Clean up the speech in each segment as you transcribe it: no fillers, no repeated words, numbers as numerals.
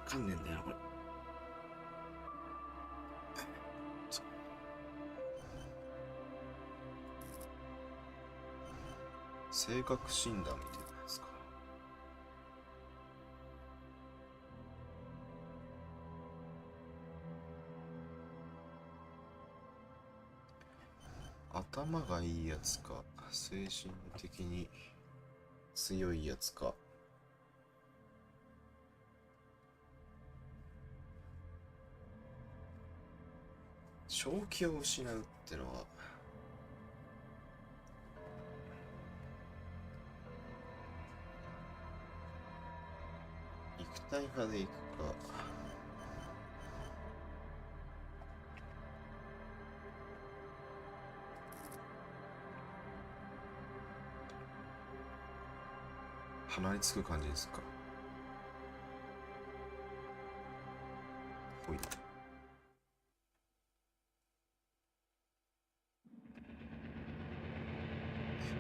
かんねえんだよなこれ。性格診断みたいなやつか。頭がいいやつか、精神的に強いやつか。正気を失うってのは肉体派でいくか、鼻につく感じですか。ほい。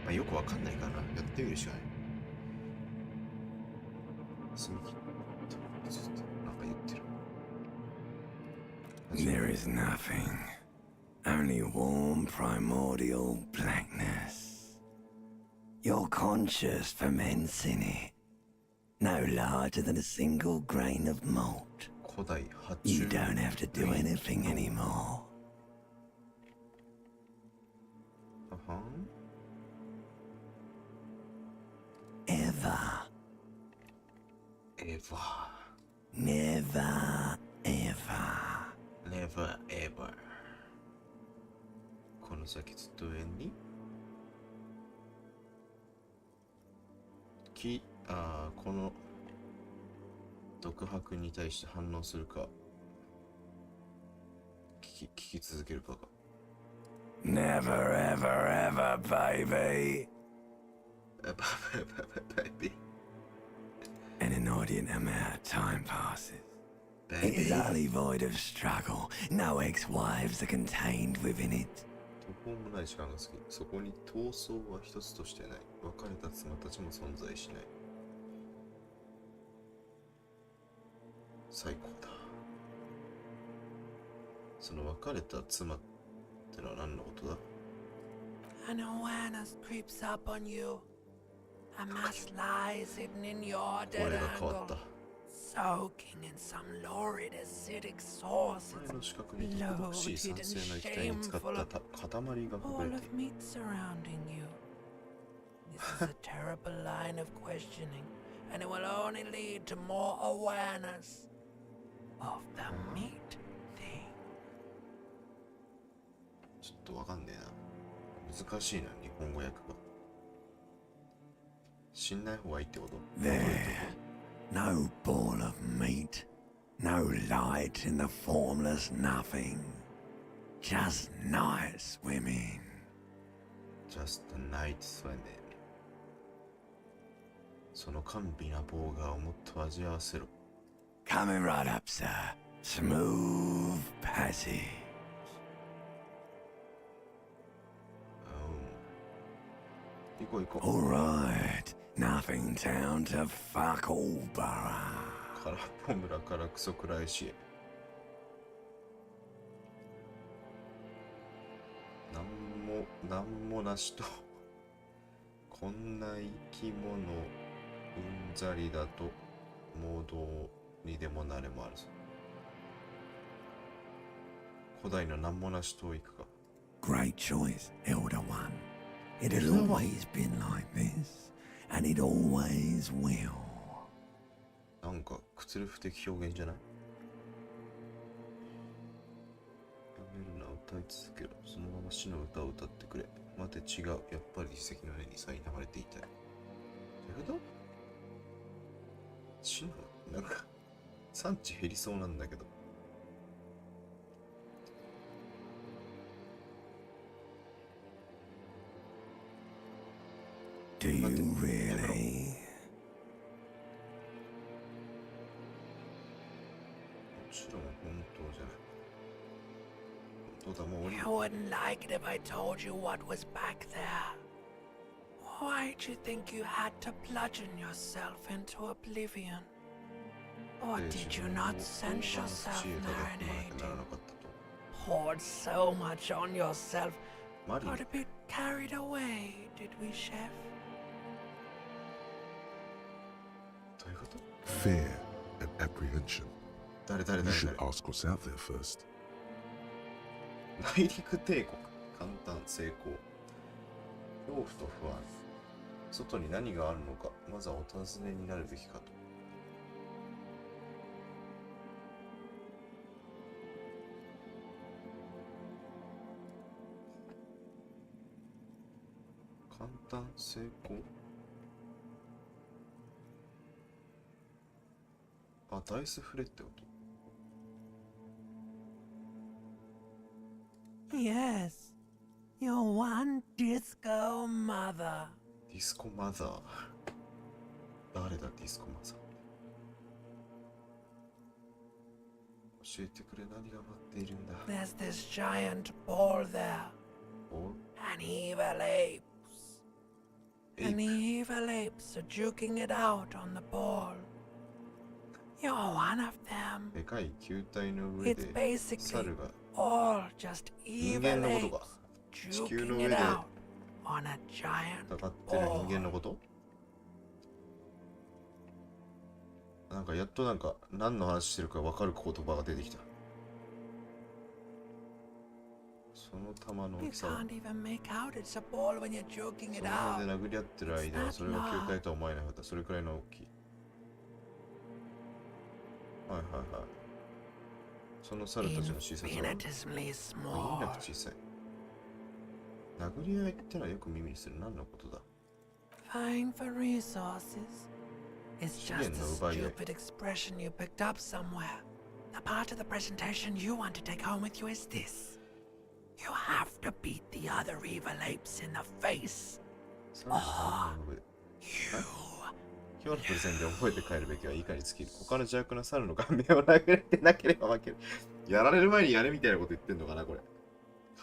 まあよくわかんないからな。やってみるしかない。墨切ってずっとなんか言ってる。There is nothing. Only warm primordial blackness. Your conscious ferments in it. No larger than a single grain of malt. 古代発 You 注 don't have to do anything anymore. はん Ever. ever Never, ever. never ever この先ずっと上にこの独白に対して反応するか聞き続けるかが Never, ever, ever, baby. baby An inordinate amount of time passes. It is baby utterly void of struggle. No ex-wives are contained within it. 途方もない時間が過ぎ、そこに闘争は一つとしてない。別れた妻たちも存在しない。最高だ。その別れた妻ってのは何のことだ？ An awareness creeps up on you. A mass lies hidden in your dead 俺が変わっ angle, た。 soaking in some lurid acidic source. 前の四角に毒々しい酸性の液体に使った塊が隠 All れ of ている。 meat surrounding you. This is a terrible line of questioning, and it will only lead to more awareness of the meat thing. ちょっとわかんねえな。難しいな、日本語訳が。死んない方がいいってこと？ There. No ball of meat. No light in the formless nothing. Just night swimming. Just a night swimming その甘美なボーガーをもっと味わわせろ。 Coming right up, sir. Smooth passage. 行こう行こ All right. Nothing town to fuck all borough. う。空っぽ村からクソくらいしへ。なんもなしとこんな生き物うんざりだと盲導にでもなれもあるぞ。古代のなんもなしと行くか。 Great choice, Elder One. It has always been like this, and it always will. なんかくつる不適表現じゃない？やめるな、歌い続けろ。そのまま死の歌を歌ってくれ。待て、違う。やっぱり遺跡の上にさえ流れていたい。どういうこと？死のなんか産地減りそうなんだけど。Do you really? もちろん本当じゃない。本当だ、もう俺 You wouldn't like it if I told you what was back there. Why'd you think you had to bludgeon yourself into oblivion? Or did you not sense yourself 知恵たどってもなきゃならな marinating? かったと。 Poured so much on yourself. マリ Got ネ a bit carried away, did we, Chef? どういうこと？ Fear and apprehension. 誰 You should 誰 ask what's out there first. 内陸帝国簡単成功恐怖と不安外に何があるのかまずはお尋ねになるべきかと簡単成功あ、ダイス振れってこと Yes, your one disco mother. ディスコマザー誰だディスコマザー教えてくれ何が待っているんだ There's this giant ball there. お And evil apes. エイ And プ evil apes are juking it out on the ball. You're one of them. でかい球体の上 It's で basically 猿が all just 人間 evil のこと apes か地球の juking 上 it で out on a giant 戦ってる人間のこと なんかやっとなんか何の話してるか分かる言葉が出てきたその玉の大 You きさは can't even make out it's a ball when you're joking そ it の out. 辺で殴り合ってる間はそれが球体とは思えなかったそれくらいの大きいはいはいはいその猿たちの小ささは Infinitesimally 限り small. なく小さい殴り合いってのはよく耳にする何のことだ Vying for resources. It's just a 資源の奪い合い stupid expression you picked up somewhere. The part of the presentation you want to take home with you is this. You have to beat the other evil apes in the face. 猿の玉の上 You. 今日のプレゼンで覚えて帰るべきは以下に尽きる。他の邪悪な猿の顔面を殴れてなければ負ける。やられる前にやれみたいなこと言ってんのかな、これ。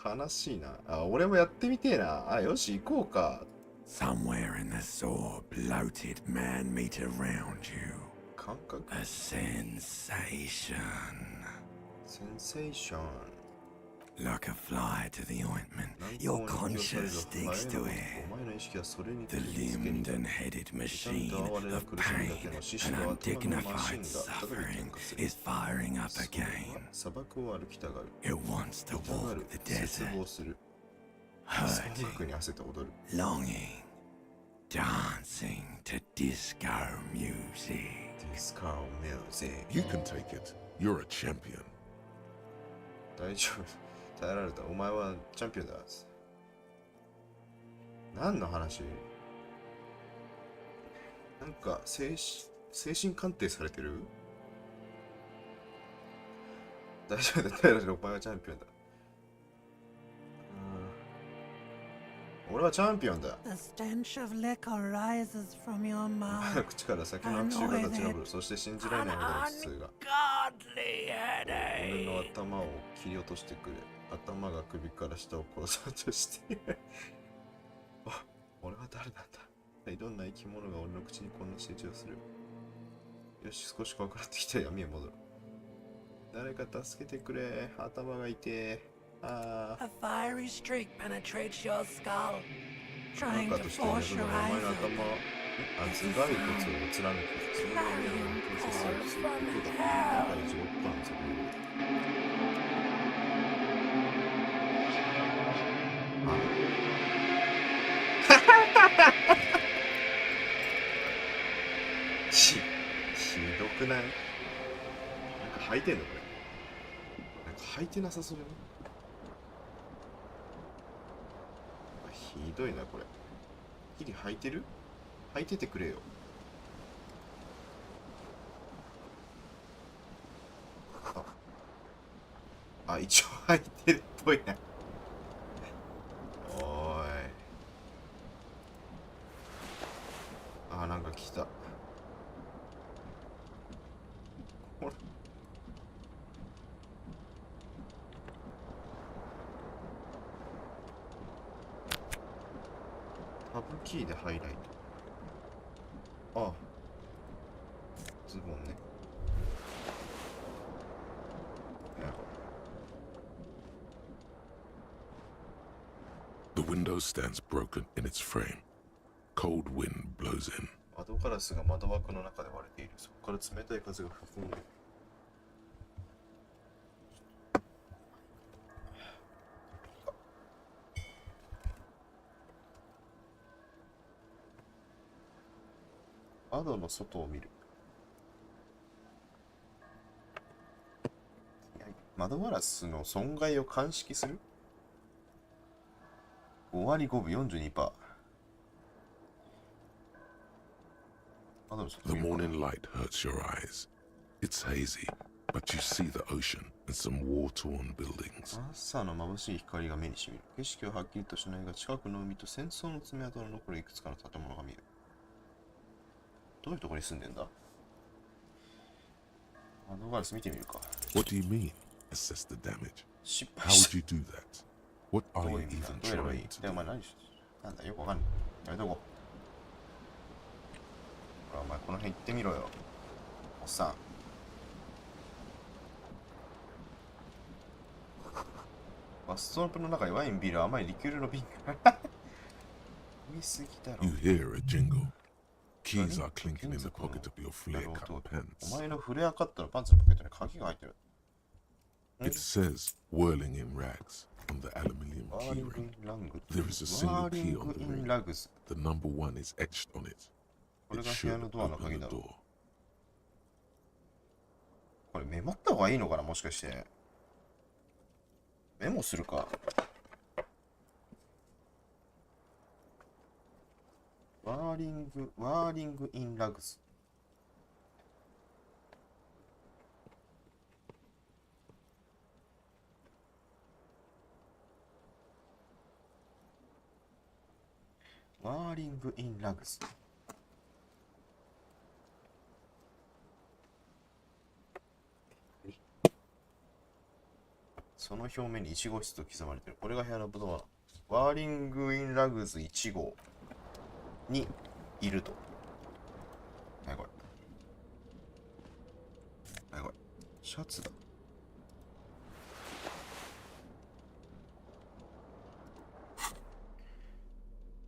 悲しいな。あ、俺もやってみてえな。あ、よし、行こうか。 Somewhere in the saw, bloated man meet around you. 感覚 A sensation. センセーション。 Like a fly to the ointment, 南 your 高に引き寄 conscience せる sticks ハエ to の it. お前の意識はそれに The くっつける limbed and headed 痛み machine と哀れな of 苦しみだけ pain の獅子 and と頭のマシン undignified が再び suffering 喧嘩する。 is firing up それ again. は砂漠を歩きたがる。 It wants to 痛が walk る。 the 絶 desert, 望する。砂 hurting, 漠に汗と踊る。 longing, dancing to disco music. ディスカーミュージック。 You can take it. You're a champion. 大丈夫。耐えられた。お前はチャンピオンだ。何の話なんか精神鑑定されてる大丈夫だ。耐えられた。お前はチャンピオンだ。俺はチャンピオンだ。 The stench of liquor rises from your お前 mouth. の口から先の悪臭が立ち上る。そして信じられないほどの頭痛が。 Godly 俺の headache. 頭を切り落としてくれ。頭が首から下を殺そうとしている。あ、俺は誰なんだ。どんな生き物が俺の口にこんな成長する。よし、少し怖くなってきた。闇へ戻る。誰か助けてくれ。頭が痛え。ああ。 A fiery streak penetrates your skull, なん trying か to としてお force 前 your の eyes 頭、 open. 頭蓋骨を貫き、その闇を形成される。そういうことだ。だから地獄からの先に。ひどくない？なんか履いてんのこれ。なんか履いてなさそうじゃない？ひどいなこれ。ヒリ履いてる？履いててくれよ。あ、一応履いてるっぽいな。おーい。あ、なんか来た。これ。タブキーでハイライト。ああ。ズボンね。window stands broken in its frame. Cold wind blows in. 窓ガラスが窓枠の中で割れている。そこから冷たい風が吹き込んでいる。窓の外を見る。窓ガラスの損害を鑑識する ?5 割5分 42%。窓の外 The を見るか。 morning light hurts your eyes. It's hazy, but you see the ocean and some war-torn buildings. 朝の眩しい光が目にしみる。景色ははっきりとしないが、近くの海と戦争の爪痕の残るいくつかの建物が見える。どういうところに住んでんだ？窓ガラス見てみるか。 What do you mean? Assess the damage. 失 How 敗し would you do that? What た。 are どう you いう意味だ？ even どうやればいい？ trying to で、お do? 前何し、なんだよくわかんない。やめとこう。ほら、お前この辺行ってみろよ。おっさん。バストープの中にワイン、ビール、甘いリキュールの瓶が。見すぎだろ。 You hear a jingle. Keys are clinking in the pocket of your flare-cut お pants. 前のフレアカットのパンツのポケットに鍵が入ってる。 It says whirling in rags on the aluminium ワーリングイ keyring. ンラング。 There is a ワ single ーリ key ン on グ the イン ring. ラグズ。 The number 1 is etched on it. これ It が部屋 should のドアの open 鍵 the だろう。 door. これメモった方がいいのかな、もしかして。メモするか。ワーリングインラグズ。ワーリングインラグズ。その表面に1号室と刻まれている。これが部屋のドア。ワーリングインラグズ1号にいると。はい、これ。はい、これ。シャツだ。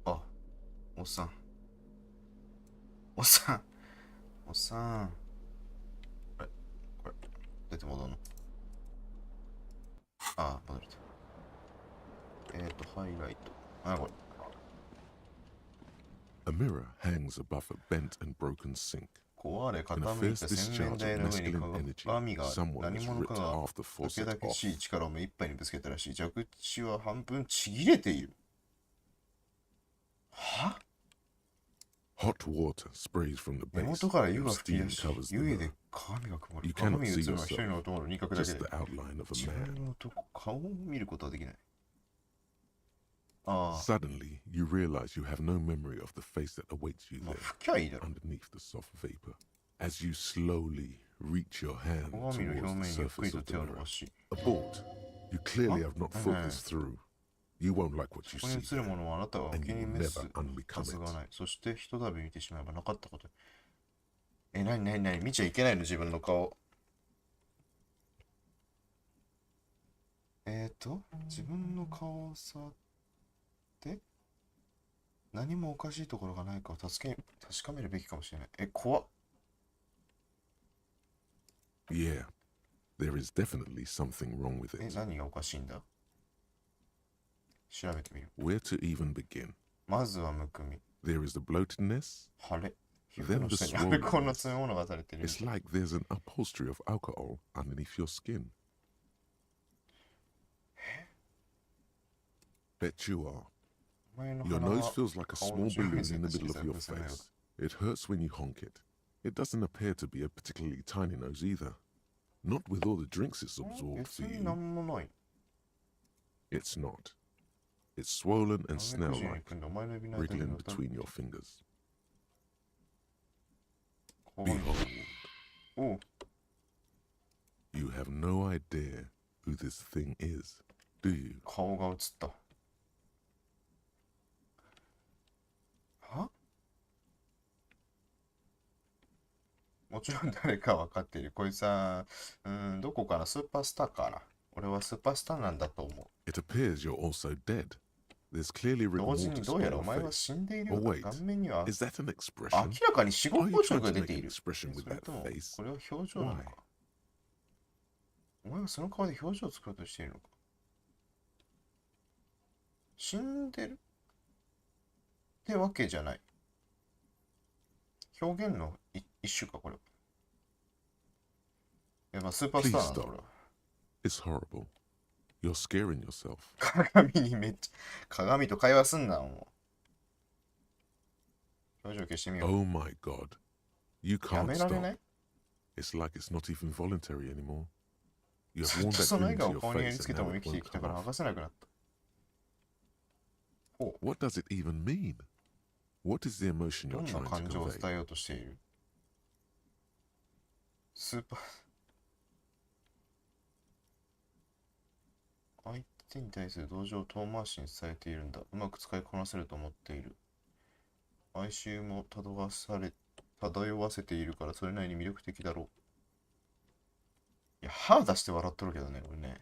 あ、おっさん。おっさん。おっさん。これ。出て戻るの？ああ、戻れた。ハイライト。あ、これ。 A mirror hangs above a bent and broken sink. 壊れ In a 傾い fierce た洗面 discharge 台 of の上に masculine energy, 鏡が someone 何 has 者か ripped が half the 溶け faucet だけしい off. 力を目いっぱいにぶつけたらしい。蛇口は半分ちぎれている。は？ Hot water sprays from the 根 base. 元から湯 and が吹き steam 出し、 covers the 湯気で mirror. 鏡が曇る。 You cannot 鏡に映 see るのは一人 yourself, の男の輪郭だけ just で the outline of 自 a 分 man. の男、顔を見ることはできない。ああ、 Suddenly, you realize you have no memory of the face that awaits you まあ there, 吹きゃいいだろ。 underneath the soft vapor. As you slowly reach your hand 鏡の表 towards 面 the にゆっくり surface と of the 手を伸 mirror, ばし、 a bolt. You clearly have not thought Huh? this through. You won't like what you ここに see 映る there, ものはあなたがお and 気 you に will 召す never は unbecome ずが it. ない。そして一度見てしまえばなかったこと。なに見ちゃいけないの自分の顔。自分の顔を触って何もおかしいところがないかを確かめるべきかもしれない。怖っ。 Yeah, there is definitely something wrong with it. 何がおかしいんだ？調べてみる。 Where to even begin? まずはむくみ。 There is the bloatedness. 腫れ。皮膚の Then the 下にアルコールの swollenness. 詰め物がされている。 It's like there's an upholstery of alcohol underneath your skin. Bet you are. お前の Your 鼻 nose は feels like a 顔 small の上 balloon 面積 in が the 小 middle さ of い your 風船のようだ。 face. It hurts when you honk it. It doesn't appear to be a particularly tiny nose either. Not with all the drinks it's absorbed 別 for に you. なんもない。 It's not. It's swollen ナ and メクジに行 snail-like, くんだ。お前の指の間に wriggling 乗った。 between your fingers. ここに Behold, おう。 you have no idea who this thing is, do you? 顔が映った。は？もちろん誰か分かっている。こいつは、どこかな？スーパースターかな。俺はスーパースターなんだと思う。 It appears you're also dead. There's clearly rigor 同時に mortis どうや on らお your 前は face. 死んでいる Oh ようだ。 wait, 顔面には is that an 明 expression? らかに死後 Are you 硬直 trying が to 出 make て an いる。 expression そ with れ that とも face? これは表情なの Why? か。お前はその顔で表情を作ろうとしているのか。死んでるってわけじゃない。表現の一種か、これは。いや、まあ、スーパースターなんだ、これは。It's horrible. You're scaring yourself. 鏡にめっちゃ、鏡と会話すんな、もう。表情消してみよう。 Oh my god. You や can't められな stop. い It's like it's not even voluntary anymore. You ず have っ worn と that その grin 笑 to 顔 your を顔にやり face つけ and て now も生 it きて won't きた come から剥 off. がせなくなった。ほう。 What does it even mean? What is the emotion ど you're んな trying to 感情を convey? 伝えようとしている？スーパー。相手に対する同情を遠回しに伝えているんだ。うまく使いこなせると思っている。哀愁も漂わせているからそれなりに魅力的だろう。いや、歯出して笑っとるけどね、これね。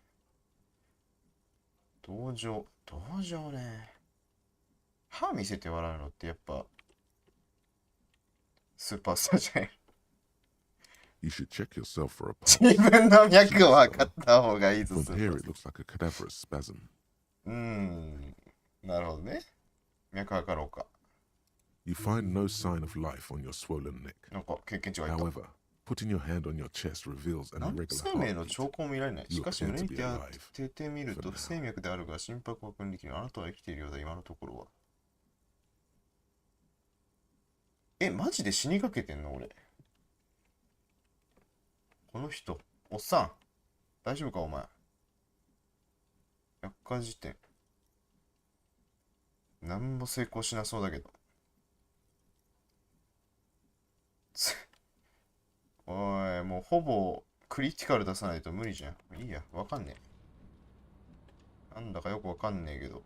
同情ね。歯見せて笑うのってやっぱ、スーパースターじゃない。You should check yourself for a 自 pulse. 分の脈を分かった方がいいぞ、 From スー here, パー it looks like a cadaverous spasm. なるほどね。脈測ろうか。 You find no sign of life on your swollen neck. なんか経験値がいった。 However, putting your hand on your chest reveals an 何 irregular 生命の heartbeat. 兆候も見られない。し You かし appear 胸 to に be 当 alive ててみると for now. 不整脈であるが心拍を確認できる。あなたは生きているようだ、今のところは。マジで死にかけてんの俺。この人、おっさん、大丈夫かお前。百科事典。何も成功しなそうだけど。おい、もうほぼクリティカル出さないと無理じゃん。いいや、わかんねえ。なんだかよくわかんねえけど。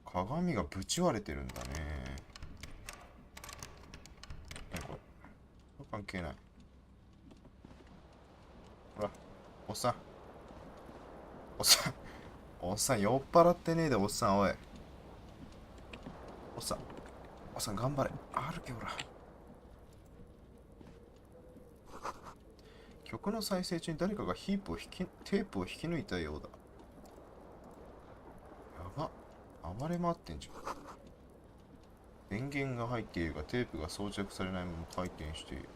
鏡がぶち割れてるんだね。これ関係ない。ほら、おっさん。おっさん、酔っ払ってねえで、おっさん、おい。おっさん、頑張れ。歩け、ほら。曲の再生中に誰かがテープを引き抜いたようだ。やば。暴れ回ってんじゃん。電源が入っているがテープが装着されないまま回転している。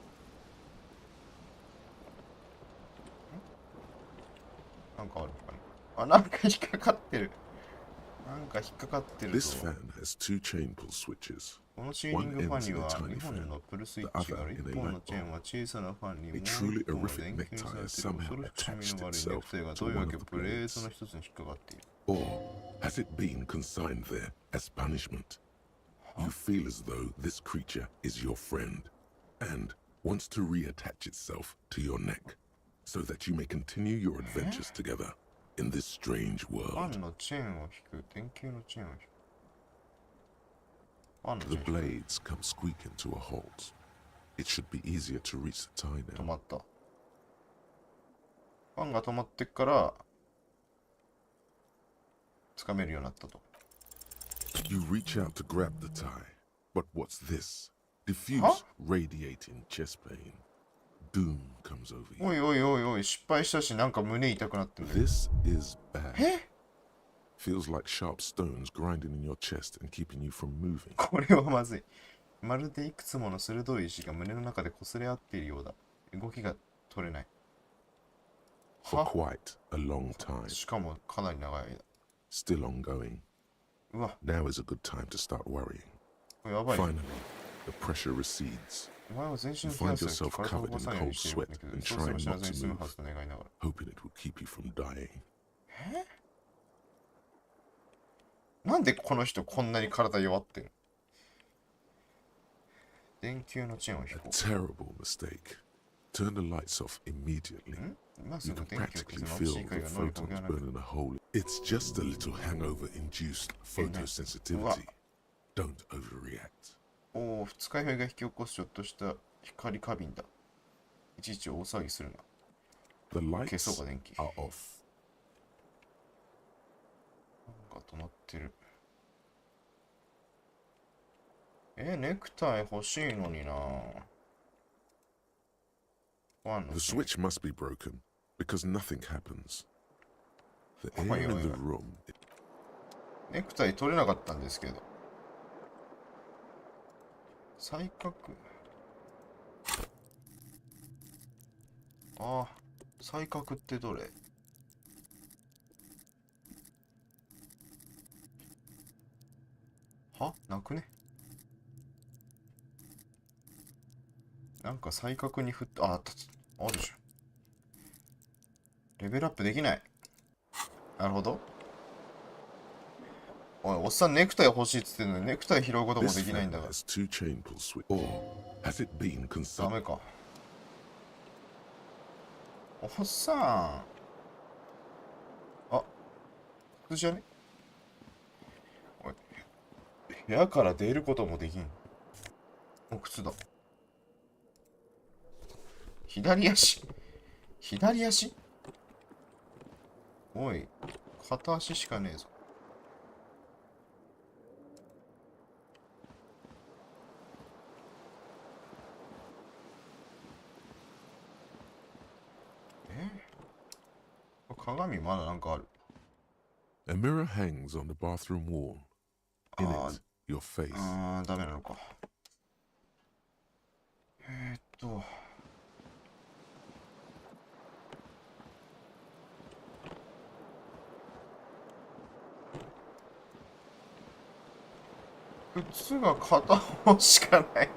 なんかあるかな。なんか引っかかってる。This fan has two chain pull switches. このシーリングファンには2本のプルスイッチがある。1本のチェーンは小さなファンにもう1本は電球にされている。恐ろしく趣味の悪いネクタイがどういうわけプレートの一つに引っかかっている。Or has it been consigned there as punishment? You feel as though this creature is your friend and wants to reattach itself to your neck so that you may continue your adventures together in this strange ファ world. ンのチェーンを引く。電球のチェーンを引く。ファンのチ The ェーンを引く。 blades come squeaking to a halt. It should be easier to reach the tie 止 now. まった。ファンが止まってから掴めるようになったと。You reach out to grab the tie, but what's this? Diffuse, Huh? radiating chest pain. Doom comes over you. おいおいおいおい、失敗したしなんか胸痛くなってる。 This is bad. え Feels like sharp stones grinding in your chest and keeping you from moving. これはまずい。まるでいくつもの鋭い石が胸の中で擦れ合っているようだ。動きが取れない。 For は quite a long time. しかもかなり長い間。 Still ongoing. うわ、 Now is a good time to start worrying. これやばい。 Finally, the pressure recedes, お前は全身 You 冷や find すように yourself 体を起 covered こ in さないように cold しているんだ sweat けど、 and そうすれば trying 知ら not ずに to 済む move, はずと願いながら。 hoping it will keep you from dying. なんでこの人こんなに体弱ってるの？電球のチェーンを引 A こ terrible mistake. Turn the lights off immediately. う。今す You ぐ can 電球を practically 消す眩し feel い光 the が脳に溶け photons なく burning a hole. It's just a little hangover-induced photosensitivity. Don't overreact. おお、二日酔いが引き起こすちょっとした光過敏だ。いちいち大騒ぎするな。 The lights 消そうか電気。 are off. か止まってる。ネクタイ欲しいのにな。The switch must be broken because nothing happens. The air in the room. ネクタイ取れなかったんですけど。再確。ああ、再確ってどれ？は？なくね？なんか再確に振って、あるじゃん。レベルアップできない。なるほど。おい、おっさんネクタイ欲しいっつってんのにネクタイ拾うこともできないんだから。ダメか。おっさん。あ、靴じゃね？おい、部屋から出ることもできん。お、靴だ。左足。左足？おい、片足しかねえぞ。鏡まだなんかある。A mirror hangs on the bathroom wall. In it, your face. ダメなのか。靴が片方しかない。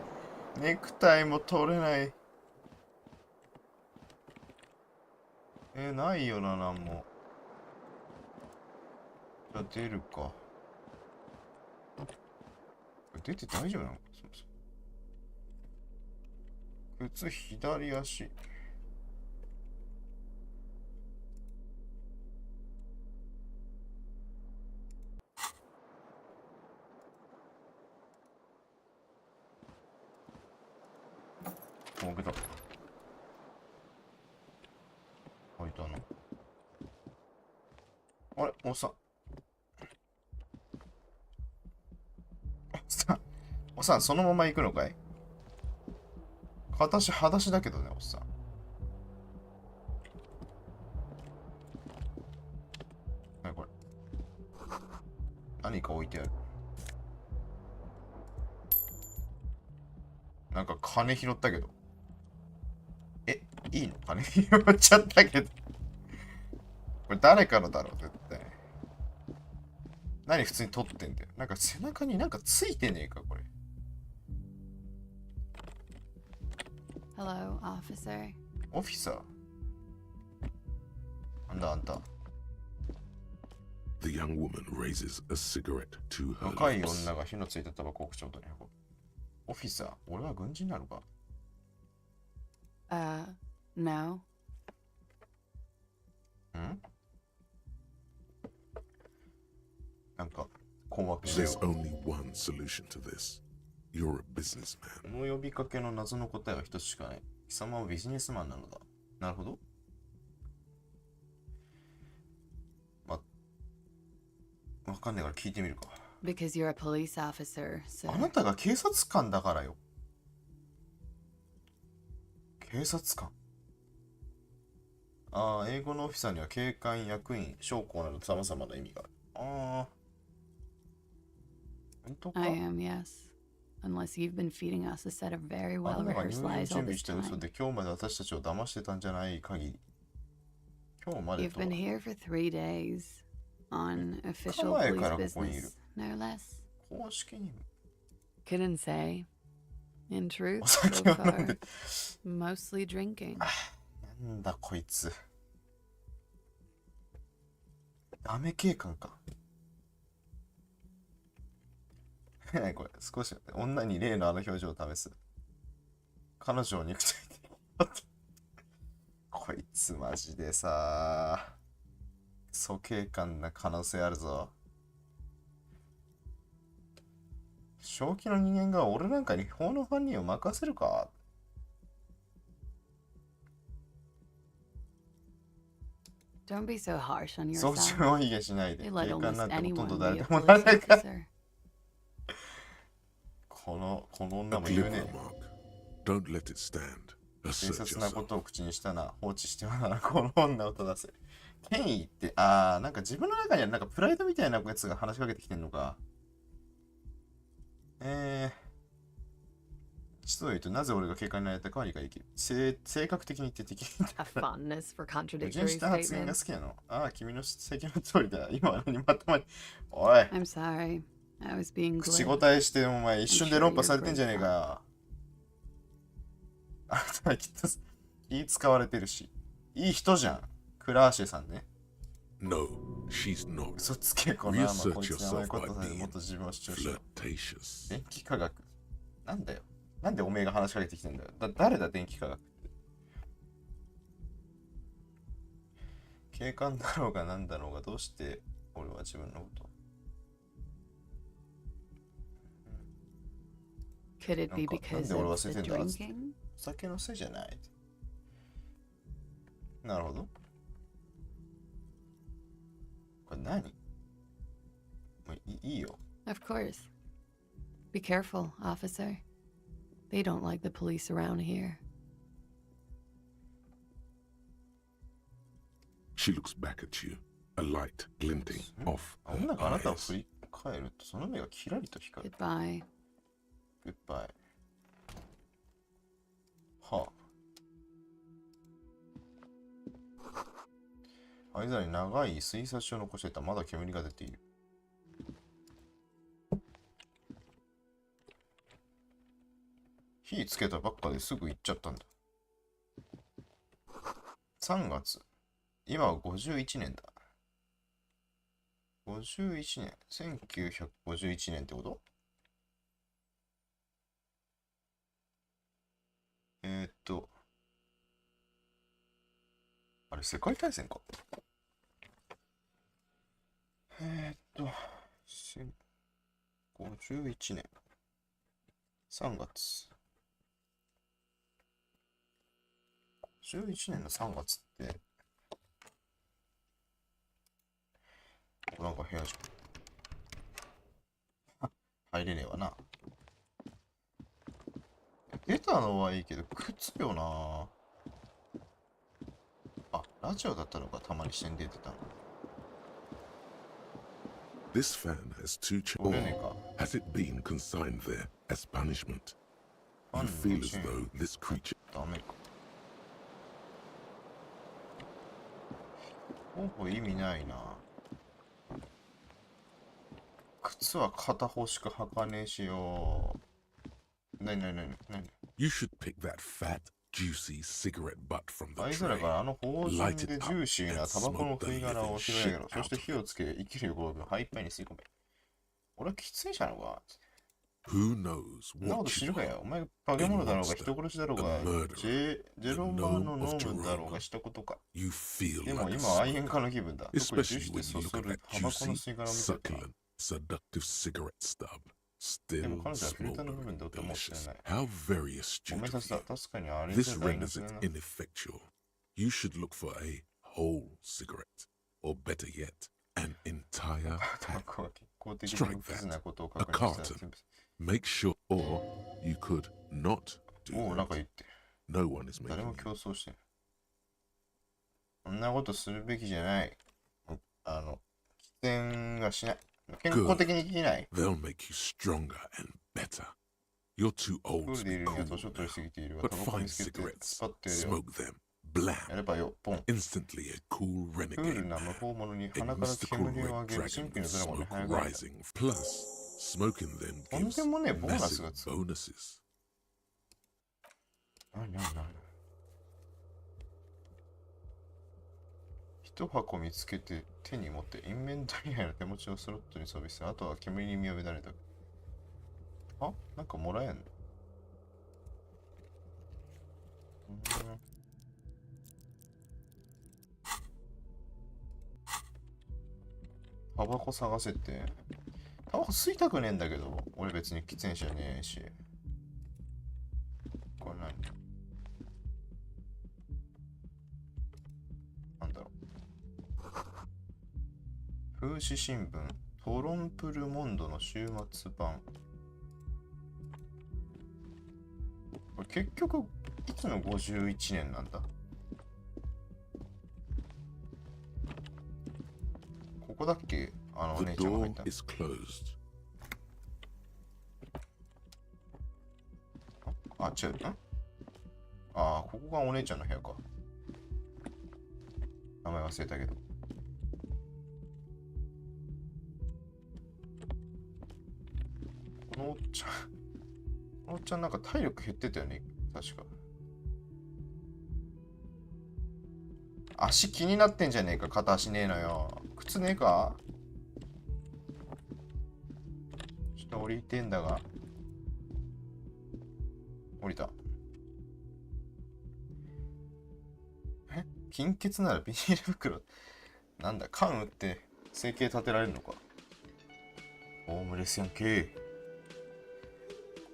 ネクタイも取れない。ないよな、なんも。じゃあ出るか。出て大丈夫なの？そうそう。靴左足。開けた。開いたな。あれ、おっさん。おっさん、そのまま行くのかい？片足裸足だけどね、おっさん。はい、これ。何か置いてある。なんか金拾ったけど。いいの？金拾っちゃったけど。これ誰からだろう、絶対。何普通に取ってんだよ。なんか背中になんかついてねえか、これ。Hello, officer. オフィサー？なんだあんた。The young woman raises a cigarette to her 若い lips. 女が火のついたタバコを口元に運ぶ。オフィサー？俺は軍人なのか？ No. ん？なんか困惑してる。 There's only one solution to this. You're a businessman. この呼びかけの謎の答えは一つしかない。貴様はビジネスマンなのだ。なるほど。わかんないから聞いてみるか。Because you're a police officer, so. あなたが警察官だからよ。警察官。英語のオフィサーには警官、役員、将校など様々な意味がある。本当か？ I am, yes. Unless you've been feeding us a set of very あ well なたが入 rehearsed 院 lies 準 all 備 this した嘘 time. で今日まで私たちを騙してたんじゃない限り。今日まで You've とは been here for 3 days on official 前 police からここにいる。 business, no less. 公式に Couldn't say. In truth, お酒 so を飲ん far, で。 mostly drinking. なんだこいつ。ダメ警官か。何これ、少し女に例のあの表情を試す。彼女を肉体的。こいつマジでさ、素警官な可能性あるぞ。正気の人間が俺なんかに法の犯人を任せるか？ Don't be so harsh on そう自 yourself. 分を卑下しないで。 They 警 let 官な almost んてほとんど anyone 誰 be で a もな police れか。 officer. この女 A も言う glib ね。 remark. Don't let it stand. 軽 Assert 率なこ yourself. とを口にしたな。放置してはならこの女を正せ。権威って、なんか自分の中にはなんかプライドみたいなやつが話しかけてきてんのか。実を言うと、なぜ俺が警官になれたかは理解できる。性格的に言って敵に A fondness for 矛盾 contradictory した発言が statements. 好きなの。君の指摘の通りだ。今は何も頭に。おい、 I'm sorry. I was being 口 glib. 答えしてお前一瞬で論破されてんじゃねえか。あなたはきっと気使われてるし。いい人じゃん。クラーシェさんね。 No, she's not. 嘘つけ、このまま Reassert こいつに甘い yourself こと by されてもっ being と自分を主張しろ。 flirtatious. 電気科学。なんだよ。なんでおめえが話しかけてきてんだよ。誰だ、電気科学って。警官だろうがなんだろうが、どうして俺は自分のこと。 Could it be なんか、なん because で俺 of 忘れ the てんだ。 drinking? お酒のせいじゃない。なるほど。これ何？もういいよ。 Of course. Be careful, officer. They don't like the police around here. She looks back at you, a light glinting off 女 her があなたを振 eyes. り返ると、その目がキラリと光る。 Goodbye. グッバイ。はあ。間に長い水差しを残していた。まだ煙が出ている。火つけたばっかですぐ行っちゃったんだ。3月。今は51年だ。51年。1951年ってこと？あれ、世界大戦か。51年。3月。51年の3月って、なんか部屋じゃん。入れねえわな。出たのはいいけど、靴よな。あ、ラジオだったのか、たまに視点出てたの。 This fan has two 折れね children. えか。 Has it been consigned there as punishment? ファ You ンの feel チ as ェーン though this creature ダメか。ほぼ意味ないな。靴は片方しか履かねえしよ。なに You should pick that fat, juicy cigarette butt from the あいつら tray. から法人でジューシーなタバコの吸い殻を拾い上げろ。そして火をつけ、生きる横を肺いっぱいに吸い込め。俺は喫煙者なのか。 Who knows そんなこ what と知 you るか are? よ。お前が化け物だろうが、人殺しだろうが、ジェロマーのノームだろうがしたことか。 You feel でも like a 今は愛煙 smoker, 家の気分だ。特にジューシ especially ーで when そ you そ look at る that タバコの juicy, 吸い殻を見てた。 succulent, seductive cigarette stub. でも Still 彼女はフィルターの部 smoldering 分で音もして delicious. ない。 How very お astute めさ of せた。 you. 確かにあれじ This ゃ台無 renders しだ it な。 ineffectual. You should look for a whole cigarette, or better yet, an entire タバ pack. コは結構的 Strike に無傷なことを A 確認した carton. Make sure, or you could not do おお、なんか that. 言ってる。 No one is 誰 making も you. 競争してない。そんなことするべきじゃない。喫煙がしない。健康的にできない。 They'll make you stronger and better. You're too プ old ール to でい be るには cool 年を取り now. すぎているが、 But タバコ find 見つけて cigarettes, スパってやるよ。 smoke them, blam. やればよ、ポン。 Instantly a cool クール renegade. な無法者に A 鼻から mystical 煙を red 上げる dragon 神秘 with のドラゴンに smoke 早がれた。 rising. Plus, smoking them とん gives でもねえボーナス massive がつく。 bonuses. 何一箱見つけて手に持ってインベントリアの手持ちをスロットに装備して、あとは煙に身を委ねた。あ、なんかもらえんの？タバコ探せって。タバコ吸いたくねえんだけど、俺別に喫煙者ねえし。これ何？なんだろう。風刺新聞、トロンプルモンドの週末版。これ結局、いつの51年なんだ？ここだっけ？お The 姉ちゃんが入っ door た。 is closed. あ、違う。ここがお姉ちゃんの部屋か。名前忘れたけど。このおっちゃん、このおっちゃんなんか体力減ってたよね、確か。足気になってんじゃねえか、片足ねえのよ。靴ねえか？ちょっと降りてんだが。降りた。貧血ならビニール袋。なんだ、缶打って生計立てられるのか。ホームレスやんけ。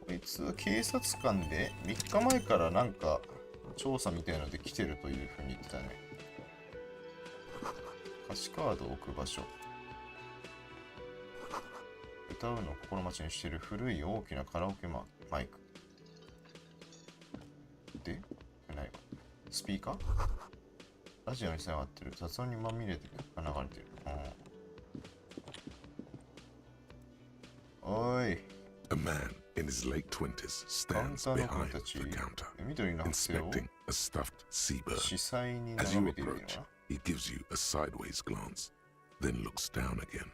こいつは警察官で3日前からなんか調査みたいので来てるというふうに言ってたね。歌詞カードを置く場所。歌うのを心待ちにしている古い大きなカラオケマイク。で、何？スピーカー？ラジオにつながってる。雑音にまみれて曲が流れてる。おい。A man in his late 20s stands カウンターの子 behind たち、 the counter, 緑の剥製を inspecting a stuffed seabird. 視細に As 眺 you めているの approach, は he gives you a sideways glance, then looks down again.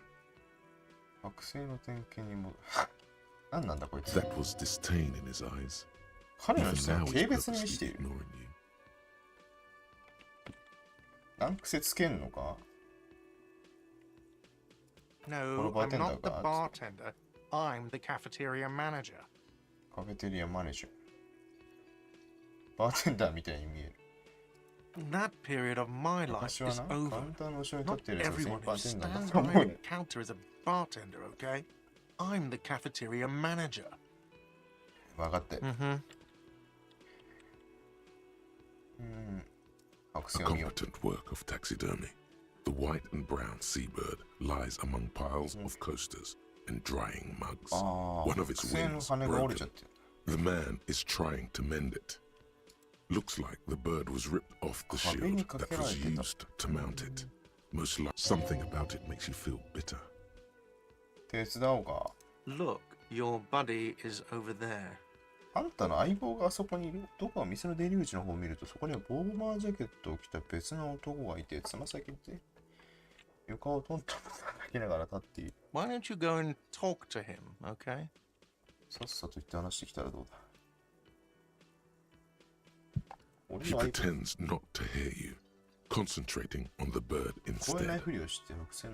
剥製の点検にも何なんだこいつ。 That was disdain in his eyes. 彼の Even 視線 now を he's 軽蔑に見してい purposely る。 ignoring you. 難癖つけんのか？ No, What about I'm not the that? bartender. I'm the cafeteria manager. カフェテリアマネージャー。バーテンダーみたいに見える。 That period of my life 昔は is な、カウ over. ンターの後ろに立っ Not ているやつが全員 everyone バ who ーテンダーだ stands と思う behind よ the。counter is a bartender, okay? I'm the cafeteria manager. 分かって。 Mm-hmm. 剥 A 製を見よう。 competent work of taxidermy. The white and brown seabird lies among piles of coasters and drying mugs. ああ、 One of 剥 its 製の wings 羽が折れちゃ broken. ってる。 The man is trying to mend it. Looks like the bird was ripped off the shield that was used to mount it. Most likely, something about it makes you feel bitter. 手伝おうか。 Look, your buddy is over there. あんたの相棒があそこにいる。どこか店の出入り口の方を見ると、そこにはボーマージャケットを着た別の男がいて、つま先で床をトントン叩きながら立っている。 Why don't you go and talk to him, okay? さっさと言って話してきたらどうだ。俺 He の相棒、 pretends not to hear you, concentrating on the bird 聞こえない instead. ふりをして剥製の。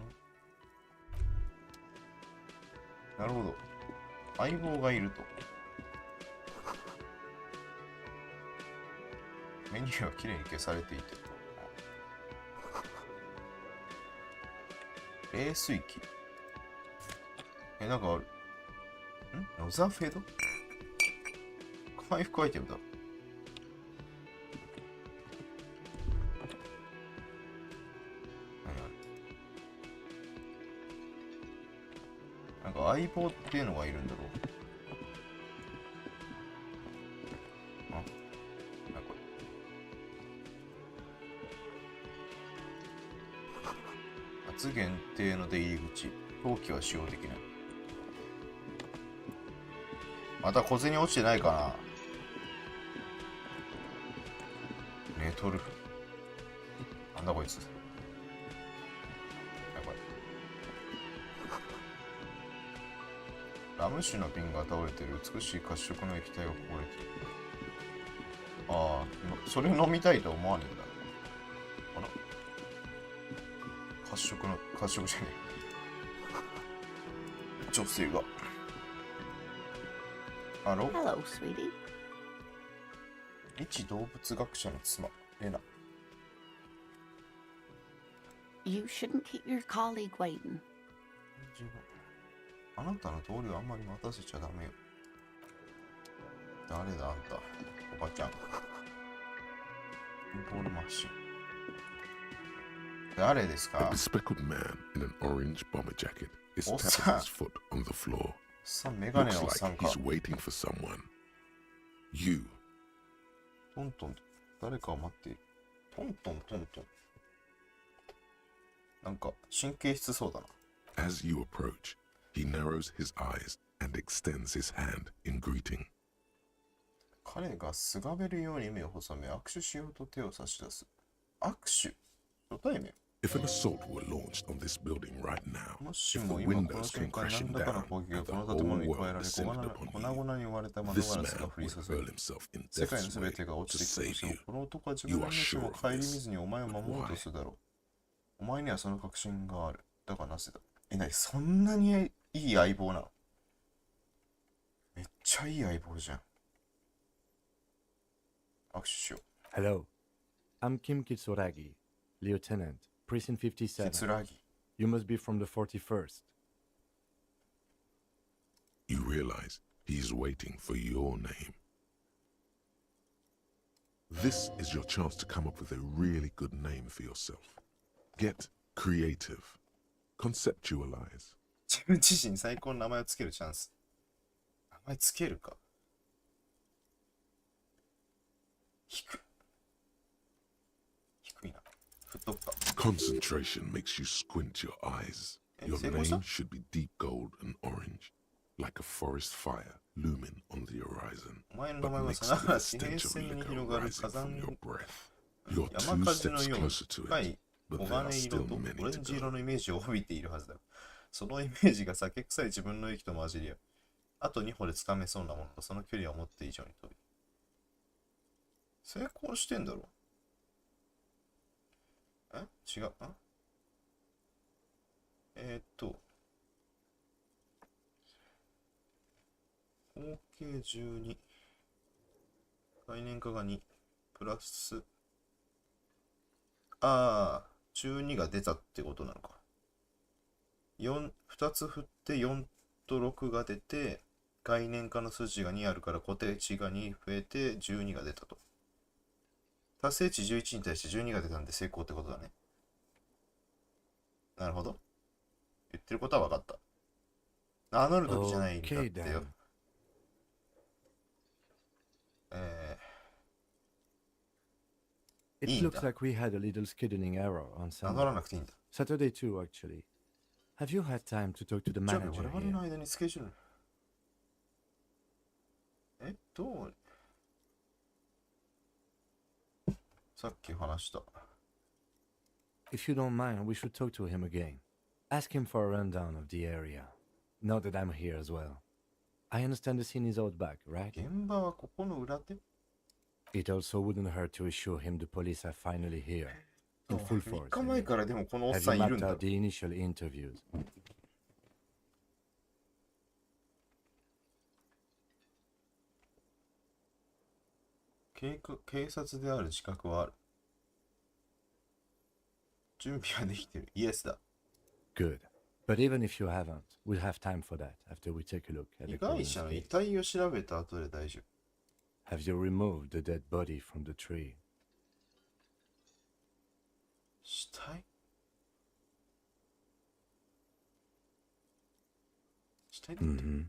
なるほど。相棒がいると。メニューはきれいに消されていて。冷水器。なんかある。ノザフェド回復アイテムだ。なんか相棒っていうのがいるんだろう。なんか夏限定の出入り口。陶器は使用できない。また小銭落ちてないかな。寝とる。なんだこいつ。やばい。ラム酒の瓶が倒れてる。美しい褐色の液体がこぼれてる。ああ、それ飲みたいと思わねえんだ。あら、褐色じゃねえ。女性が。あろ Hello, sweetie. 一動物学者の妻、レナ。 You shouldn't keep your colleague waiting. あなたの同僚あんまり待たせちゃダメよ。誰だあんた。おばちゃん。ピンボールマシン。誰です A か？ bespectacled man in an orange bomber jacket is Oh, tapping sir. his foot on the floor. さあ、メガネ Looks のおっさん like か。 he's waiting for someone. You. トントン、誰かを待っている。トントントントン。なんか神経質そうだな。As you approach, he narrows his eyes and extends his hand in greeting. 彼がすがべるように目を細め、握手しようと手を差し出す。握手？初対面？ If an assault were launched on this building right now, もし if the も今この windows 瞬 came 間何 crashing らかの down 攻撃が and the この whole 建物に加え world られ descended 粉 upon 々 you, に割れた窓 this ガラスが man 降り would 注 hurl ぐ。 himself in 世界の death's すべ way てが落 to ちてきたと save しても you. この男は自分の命も顧みずにお前を守ろうとするだろう。お前にはその確信がある。だがなぜだ？なにそんなにいい相棒なの？めっちゃいい相棒じゃん。握手しよ Hello. I'm Kim Kitsuragi, Lieutenant, Precinct う。 57. キツラギ。 You must be from the 41st. You realize he's waiting for your name. This is your chance to come up with a really good name for yourself. Get creative. Conceptualize. 自分自身最高の名前をつけるチャンス。名前つけるか。低いな。振っとくか。 Concentration makes you squint your eyes. Your name should be deep gold and orange, like a forest fire looming on the horizon, お前の名 but 前は next さな to がら the 地平 stench of 線に liquor 広がる rising 火山 from your breath. You're 山 two 風の steps ように closer to 深 it, い but 黄 there 金 are 色 still と many オレ to ンジ色 go. のイメージを帯びているはずだ。そのイメージが酒臭い自分の息と混じり合う。あと2歩でつかめそうなものとその距離は思って以上に遠い。成功してんだろ？違う。合計12。概念化が2。プラス。12が出たってことなのか。2つ振って4と6が出て、概念化の数字が2あるから固定値が2増えて12が出たと。達成値11に対して12が出たんで成功ってことだね。なるほど。言ってることは分かった。名乗るときじゃないんだってよ。 Okay, then. It Inda. looks like we had a little scheduling error on 名乗ら Sunday. なくていいんだ。 Saturday too, actually. Have you had time to talk to the じゃあ manager 我々の here? 間にスケジュール。さっき話した。 If you don't mind, we should talk to him again. Ask him for a rundown of the area. Now that I'm here as well. I understand the scene is out back, right? 現場はここの裏手？ It also wouldn't hurt to assure him the police are finally here. In full 3 force. 日 I 前 mean. からでもこのおっ Have さ you んいるん mapped だ。 out the initial interviews? 警察である自覚はある。準備はできてる。イエスだ。 Good. But even if you haven't, we'll have time for that after we take a look at 被 the 害 Colin's 者の遺 case. 体を調べた後で大丈夫。 Have you removed the dead body from the tree? 死体？死体だって Mm-hmm.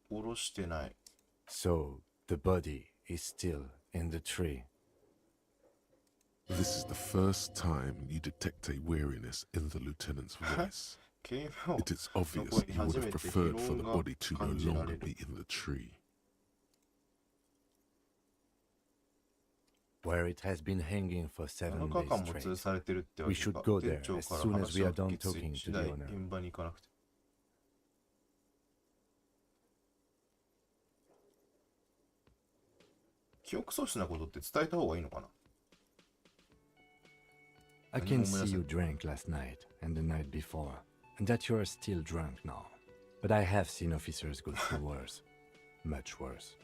下ろしてない。 So, the body is still in the tree. This is the first time you detect a weariness in the lieutenant's voice. 警部を It is obvious 残り you would 初 have めて疲 preferred for the 労が body to no 感じら longer れる。 be in the tree. Where it has been hanging for 7 7日 days 間も通 straight. されてるってわ We け should か。 go 店 there 長 as から soon as we 話 are を done 決 talking 意 to 次 the 第 owner. 現場に行かなくて。記憶喪失なことって伝えた方がいいのかな？ I can see you drank last night and the night before, and that you are still drunk now. But I have seen officers go through worse. Much worse.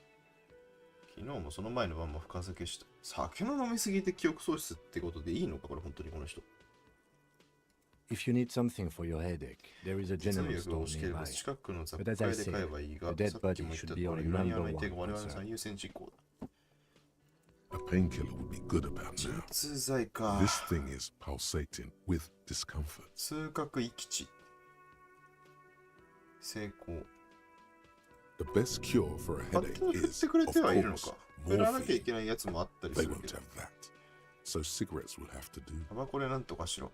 昨日もその前の晩も深漬けした。酒の飲みすぎて記憶喪失ってことでいいのかこれ本当にこの人。 If you need something for your headache, there is a 通 general 訳が store 欲しければ nearby. 近くの雑 But 貨 as 屋 I で買え said, ばいいが、 the dead さっきも言 body った should 通 be り our 裏に number は相手 one が我々の concern. 最優先事項だ。A painkiller would be good about 鎮 now. 痛剤か。 This thing is pulsating with discomfort. 痛覚域値。成功。 The best cure for a 勝手 headache に振っ is, てくれ of てはいるの course, か。振らなきゃい morphine. けないやつもあったり They する won't けど。 have that. So cigarettes will have to do. タバコでなんとかしろ。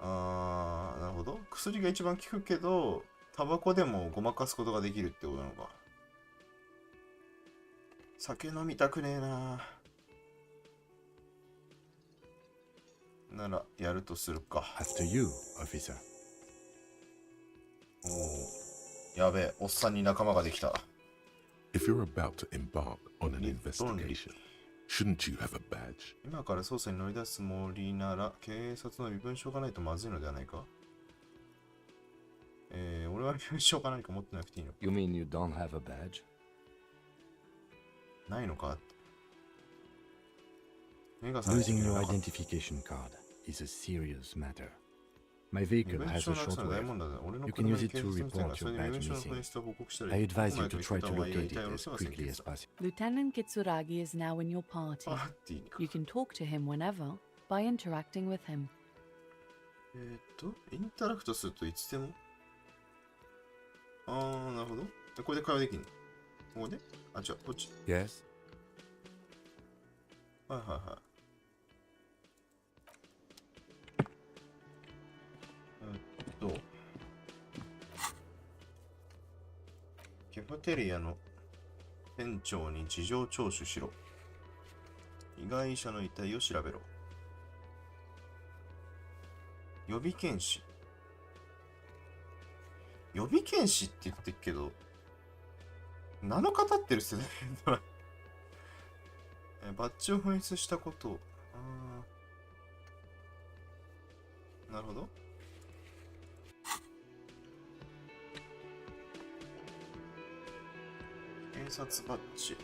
なるほど。薬が一番効くけど、タバコでもごまかすことができるってことなのか。酒飲みたくねえな。なら、やるとするか。 After you, officer. おお。やべえ、おっさんに仲間ができた。 If you're about to embark on an Yeah, investigation, shouldn't you have a badge? 今から捜査に乗り出すつもりなら、警察の身分証がないとまずいのではないか。俺は身分証が何か持ってなくていいの？ You mean you don't have a badge? ないのかって。目が覚めて Losing み your なかった。 identification card is a serious matter. My vehicle 身分 has 証 a なくすのは大 shortwave. 問題だ。俺の You can 車 use に it 警 to 察無線が report それ your で身分 badge 証の missing. 紛失を報告したり、 I advise you ど to こま try で to 行った方がいい locate 遺体を it 下ろ as せません quickly け as ど possible. Lieutenant Kitsuragi is now in your party. パーティーにか。 You can talk to him whenever by interacting with him. インタラクトするといつでも。なるほど。これで会話できるの。ここで違う、こっち。 Yes? はいはいはい。ケファテリアの店長に事情聴取しろ。被害者の遺体を調べろ。予備検視。予備検視って言ってるけど、7日経ってるっすね。バッジを紛失したことを。なるほど。警察バッジ。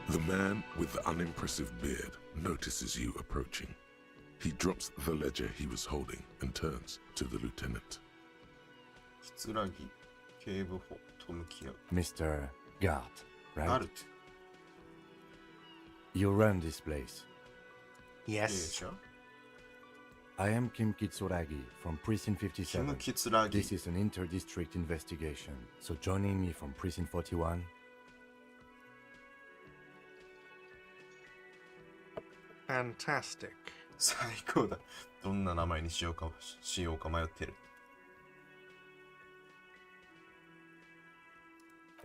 The man with the unimpressive beard notices you approaching. He drops the ledger he was holding and turns to the lieutenant. 木警部補と向き合う。 Mr. Gart, ガ right? ルト。 You run this place. 経営 Yes. 者 I am Kim Kitsuragi from Precinct キム・ 57. キツラギ。 This is an inter-district investigation, so joining me from Precinct 41. Fantastic. 最高だ。どんな名前にしようか迷ってる。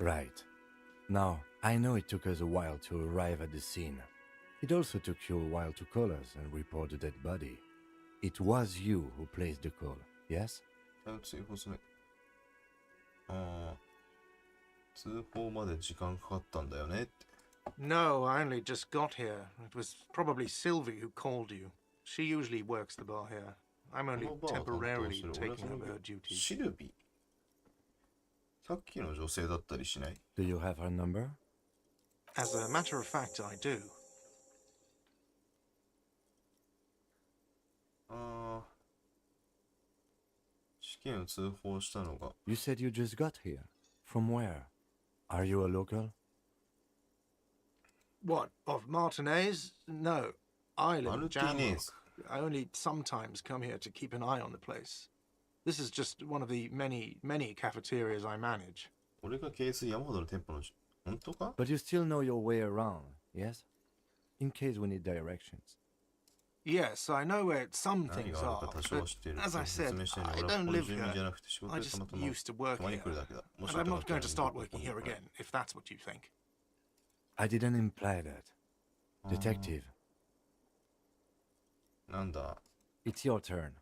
Right. Now, I know it took us a while to arrive at the scene. It also took you a while to call us and report the dead body. It was you who placed the call, yes? 追放する。通報まで時間かかったんだよねって。No, I only just got here. It was probably Sylvie who called you. She usually works the bar here. I'm only このバーを担当 temporarily する俺は taking その over her duties. シルビー。さっきの女性だったりしない？ Do you have her number? As a matter of fact, I do. 試験を通報したのが You said you just got here. From where? Are you a local? What, of Martinez? No. I live in Jamrock. Martinez. I only sometimes come here to keep an eye on the place. This is just one of the many, many cafeterias I manage. 俺が経営する山ほどの店舗の本当か？ But you still know your way around, yes? In case we need directions. Yes, I know where some 何 things がある are, か多少は but 知っている。 as I 説 said, 明したよう I に俺は don't この live 住民じゃ here. なくて仕事 I でた just またま used to work たまに here. 来るだけだ。もし And あ I'm とは not going to 興 start 味 working 深い here again, if that's what you think. I didn't imply that. Detective, なんだ？ it's your turn.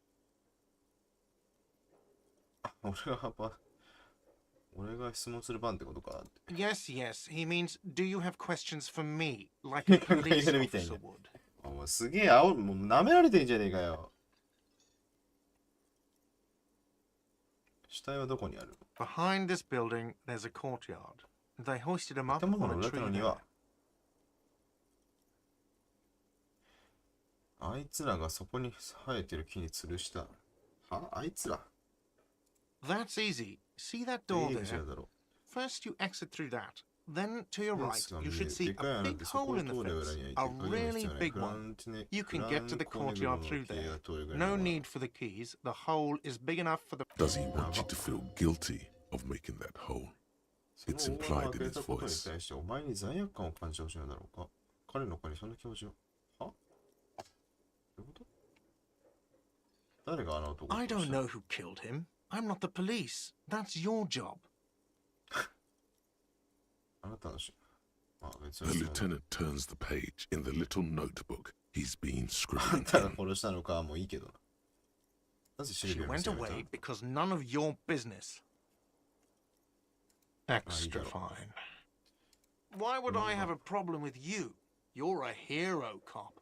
俺俺が質問する番ってことか。Yes, yes. He means, do you have questions for me? Like a police officer would. もうすげえもう舐められてんじゃねえかよ。死体はどこにある？ Behind this building, there's a courtyard. They hoisted him up 建物 on の a 裏手 tree の there. 庭。あいつらがそこに生えてる木に吊るした。はあいつら That's easy. See that door エイジャ there? ーだろ。 First, you exit through that. Then, to your フェン right, スが見 you える。 should see でかい a 穴っ big てそこ hole を in the 通れば fence. いい。 A really big one. You can get to the courtyard through there. No need for the keys. The hole is big enough for the... Does he want you to feel guilty of making that hole? It's implied in his その大穴を開けたことに voice. 対してお前に罪悪感を感じてほしいのだろうか。彼の他にそんな気持ちを。は？どういうこと？誰が穴を通 I don't know who killed him. I'm not the police. That's your job. あなたのし。まあ別 The に。 lieutenant turns the page in the little notebook he's been あん scribbling たが in. 殺したのかはもういいけどな。なぜシル She ビアに見 went せられ away た？ because none of your business. Extra you fine. Why would I have a problem with you? You're a hero cop.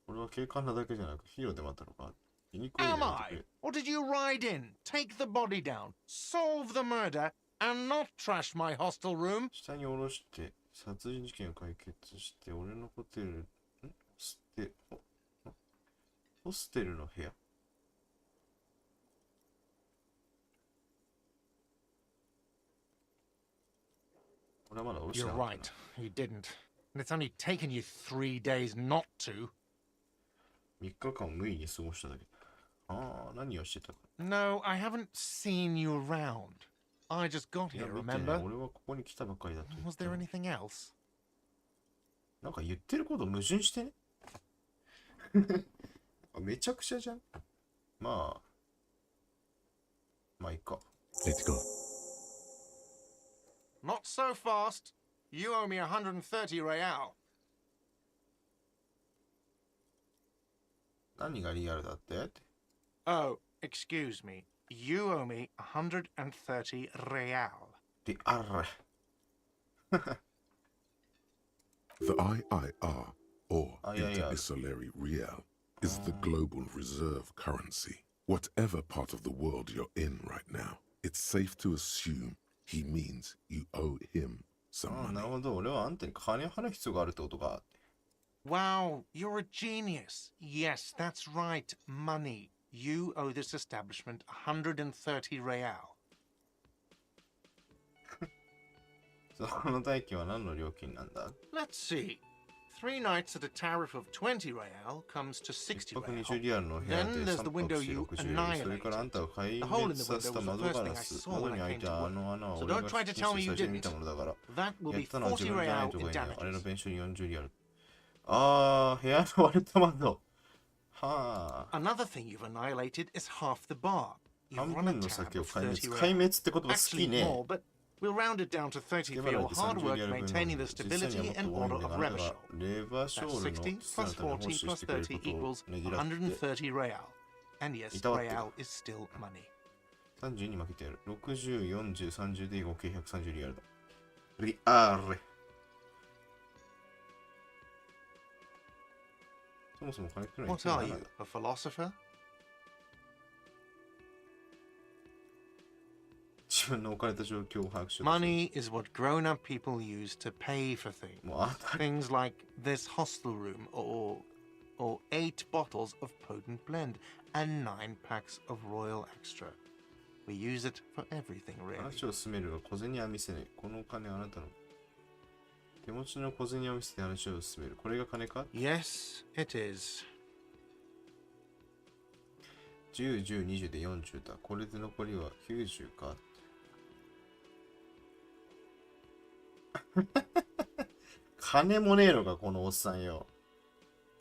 俺は警官なだけじゃなくヒーローでもあったのか。皮肉を入 Am れてく I? れ。 Or did you ride in, take the body down, solve the murder, and not trash my hostel room? 下に下ろして殺人事件を解決して俺のホテル、ホステルの部屋。俺はまだ下ろして You're なかったな。 right. You didn't. And it's only taken you 3 days not to. 3日間無意に過ごしただけ。ああ、何をしてたか。 No, I haven't seen you around. I just got いや、 here, 見てね。 remember? 俺はここに来たばかりだと言っ Was た there のに。 anything else? なんか言ってること矛盾してね。めちゃくちゃじゃん。まあいいか。 Let's go. Not so fast. You owe me 130 real. 何がリアルだって？ Oh, excuse me. You owe me 130 real. リアル。 The IIR, or IIR. Interbisolary Real, is the global reserve currency. Whatever part of the world you're in right now, it's safe to assume he means you owe him some ああ、なる money. ほど。俺はあんたに金払う必要があるってことか。 Wow, you're a genius. Yes, that's right. Money. You owe this establishment 130 real. その代金は何の料金なんだ？ Let's see. 3 nights at a tariff of 20 real comes to 一 60泊 real. 20リアルの部屋で Then there's 3 the 泊 window して you 60リアル。それからあんたが壊 The hole in 滅 the させ window た was 窓 the ガ first ラ thing I ス。 saw 窓 when に I 開い came た to あの穴は So 俺 don't が try to 少し tell me 写 you 真で見 didn't. たものだから。 That will や be ったのは自40分じゃない real とか in 言うね。あれの damages. 弁償に40リアル。ああ、部屋の割れた窓。はあ。 Another thing you've annihilated is half the bar. 半 You've run a 分の tab 酒を of 壊滅。 30壊 real. 滅って言葉好き Actually ね。 more, but we'll round it down to 30 for your hard work maintaining the 実際には stability もっと and 多いん order だ of が、あなたが Revachol. レバーショ That's ールの 60 父 plus のために 40 奉仕 plus してくれる 30 ことを equals ねぎらって 130 real. And yes, いたわってる。 real is still money. 30に負けてやる。60、40、30で合計130リアルだ。リアル。そもそも金ってのは What are you, a philosopher? 自分の置かれた状況を把握しようとする。 Money is what grown-up people use to pay for things. もうあたり Things like this hostel room or 8 bottles of potent blend and 9 packs of Royal Extra. We use it for everything, really. 話を進めるが小銭は見せない。このお金はあなたの手持ちの小銭を見せて話を進める。これが金か？ Yes, it is. 10、10、20で40だ。これで残りは90か。金もねえのか、このおっさんよ。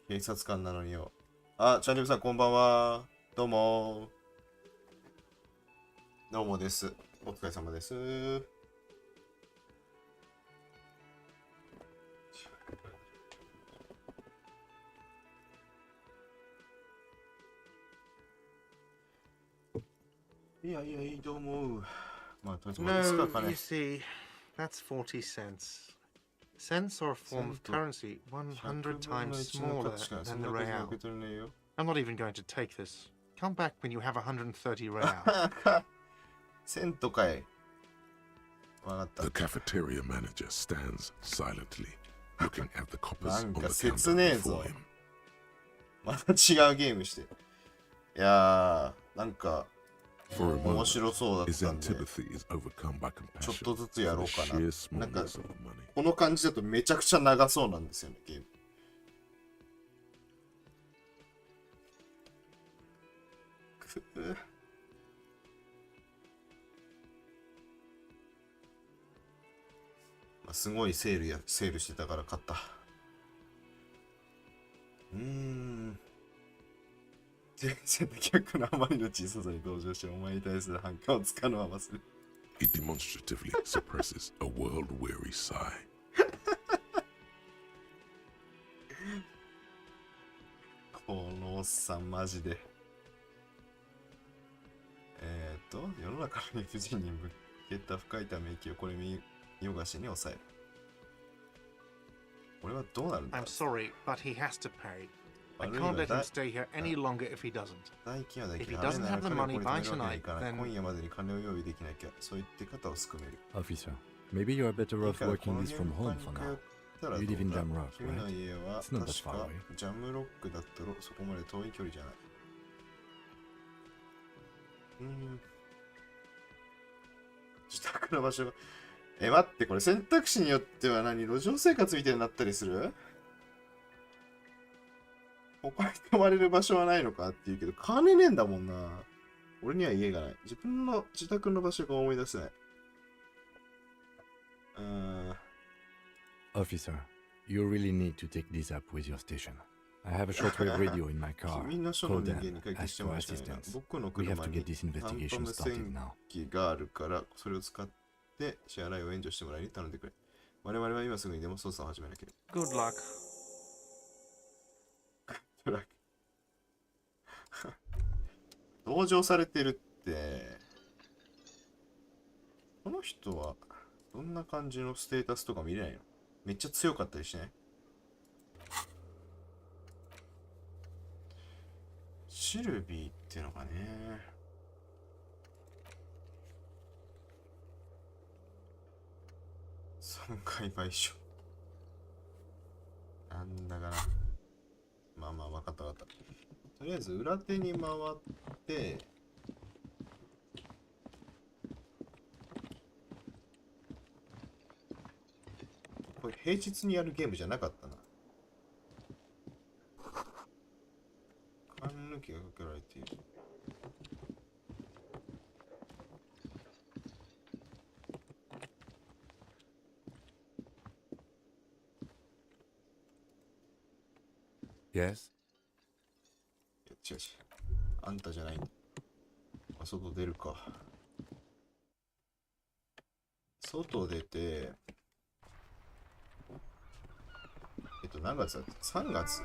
警察官なのによ。あ、チャンネルさんこんばんは。どうも。どうもです。お疲れ様です。いやいや、いいと思う。まあ、とりあえずです No, か、 you 金。 see, that's 40 cents. Cents are a form of currency 100 times smaller than the real. 受け取れねえよ。 I'm not even going to take this. Come back when you have 130 real. セントかい。わかった。 The cafeteria manager stands silently, looking at the coppers な on ん the か counter 切ねえぞ before him. また違うゲームして。いやー、なんか For a 面 moment, 白そうだっ his たんで、 antipathy is overcome by ちょっ compassion とずつ for やろ the うかな。 sheer なんか smallness of the money. この感じだとめちゃくちゃ長そうなんですよね、ゲーム。くぅまあ、すごいセールしてたから買った。前線の客のあまりの小ささに同情してお前に対する反感をつかのままする。 He demonstratively suppresses a world-weary sigh. このおっさんマジで。世の中の理不尽に向けた深いため息をこれ見よがしに抑える。俺はどうなるんだ I'm sorry, but he has to pay. I 悪い can't は let him だ stay here any longer if he doesn't. 代金は代 If 金 he 払え doesn't なら have the 彼を money ここに by 止めるわけにはいかない tonight, then- 今夜までに金を用意できなきゃそう言って肩をすくめる Officer, maybe you are better いい off からこ working の this from 現 home 場 for に now. 通ったらど You live う in だ Jamrock, 君の right? 家は It's not that 確 far か away. ジャムロックだったろそこまで遠い距離じゃない自宅の場所が待ってこれ選択肢によっては何路上生活みたいになったりする他に泊まれる場所はないのかって言うけど金ねえんだもんな俺には家がない自分の自宅の場所が思い出せないOfficer, you really need to take this up with your station. I have a shortwave radio in my car. 君の署の Call 人 them, 間に会議 ask して for もらいたいな assistance. 僕の We have 車 to に get this ファント investigation ム started 戦 now. 機があるからそれを使って支払いを援助してもらいに頼んでくれ我々は今すぐにでも捜査を始めなければ Good luck. トラック同情されてるってこの人はどんな感じのステータスとか見れないのめっちゃ強かったりしないシルビーってのがね損害賠償なんだかなまあまあ分かった分かったとりあえず裏手に回ってこれ平日にやるゲームじゃなかったな缶抜きがかけられているYes? 違う違うあんたじゃないんだ外出るか外出て何月だって3月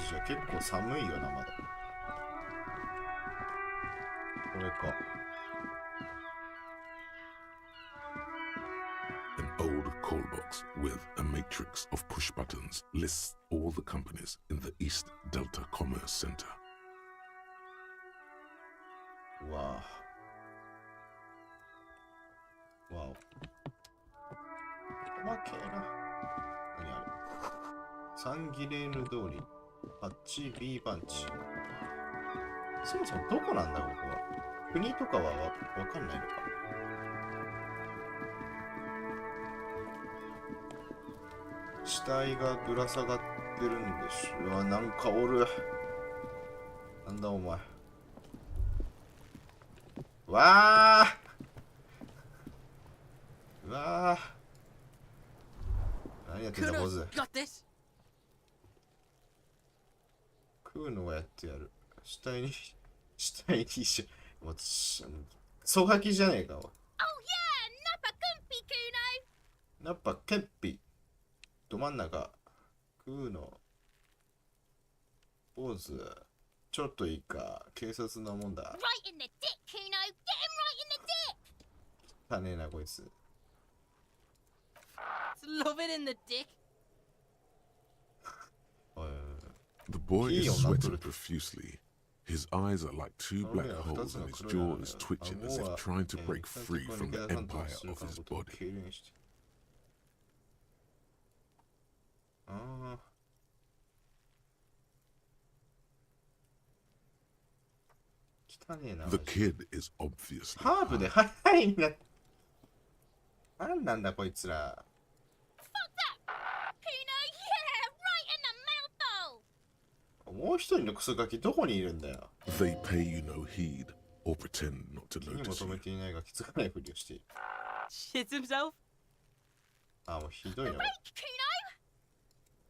じゃ結構寒いよなまだこれか An old call box with a matrix of push buttons lists all the companies in the East Delta Commerce Center. わあわお細けえな何あれサンギレーヌ通りパッチ B バンチそもそもどこなんだここは国とかはわかんないのか死体がぶら下がってるんでしょうわなんかおるなんだお前わあうわあ何やってんだ坊主 Got this. 食うのはやってやる死体に一緒もうそがきじゃねえか Oh yeah, Napa Kumpy Kuno. ナッパケンピど真ん中食うの坊主ちょっといいか警察なもんだ Right in the dick, Kuno. Get him right in the dick. 汚ねえなこいつ。 Love it in the dick. おい The boy He is on that sweating bullet. profusely. His eyes are like two black holes and his jaw is twitching as if trying to break free from the empire of his body. ああ。汚ねえな。 The kid is obviously ハーブで high. 早いんだ。なんなんだこいつら。 Kuno, yeah, right in the mouthful. もう一人のクソガキどこにいるんだよ。 They pay you no heed or pretend not to 気にも notice 留め you. ていないが気づかないふりをしている。 Shit himself. あ、もうひどい The な。 rake, Kuno.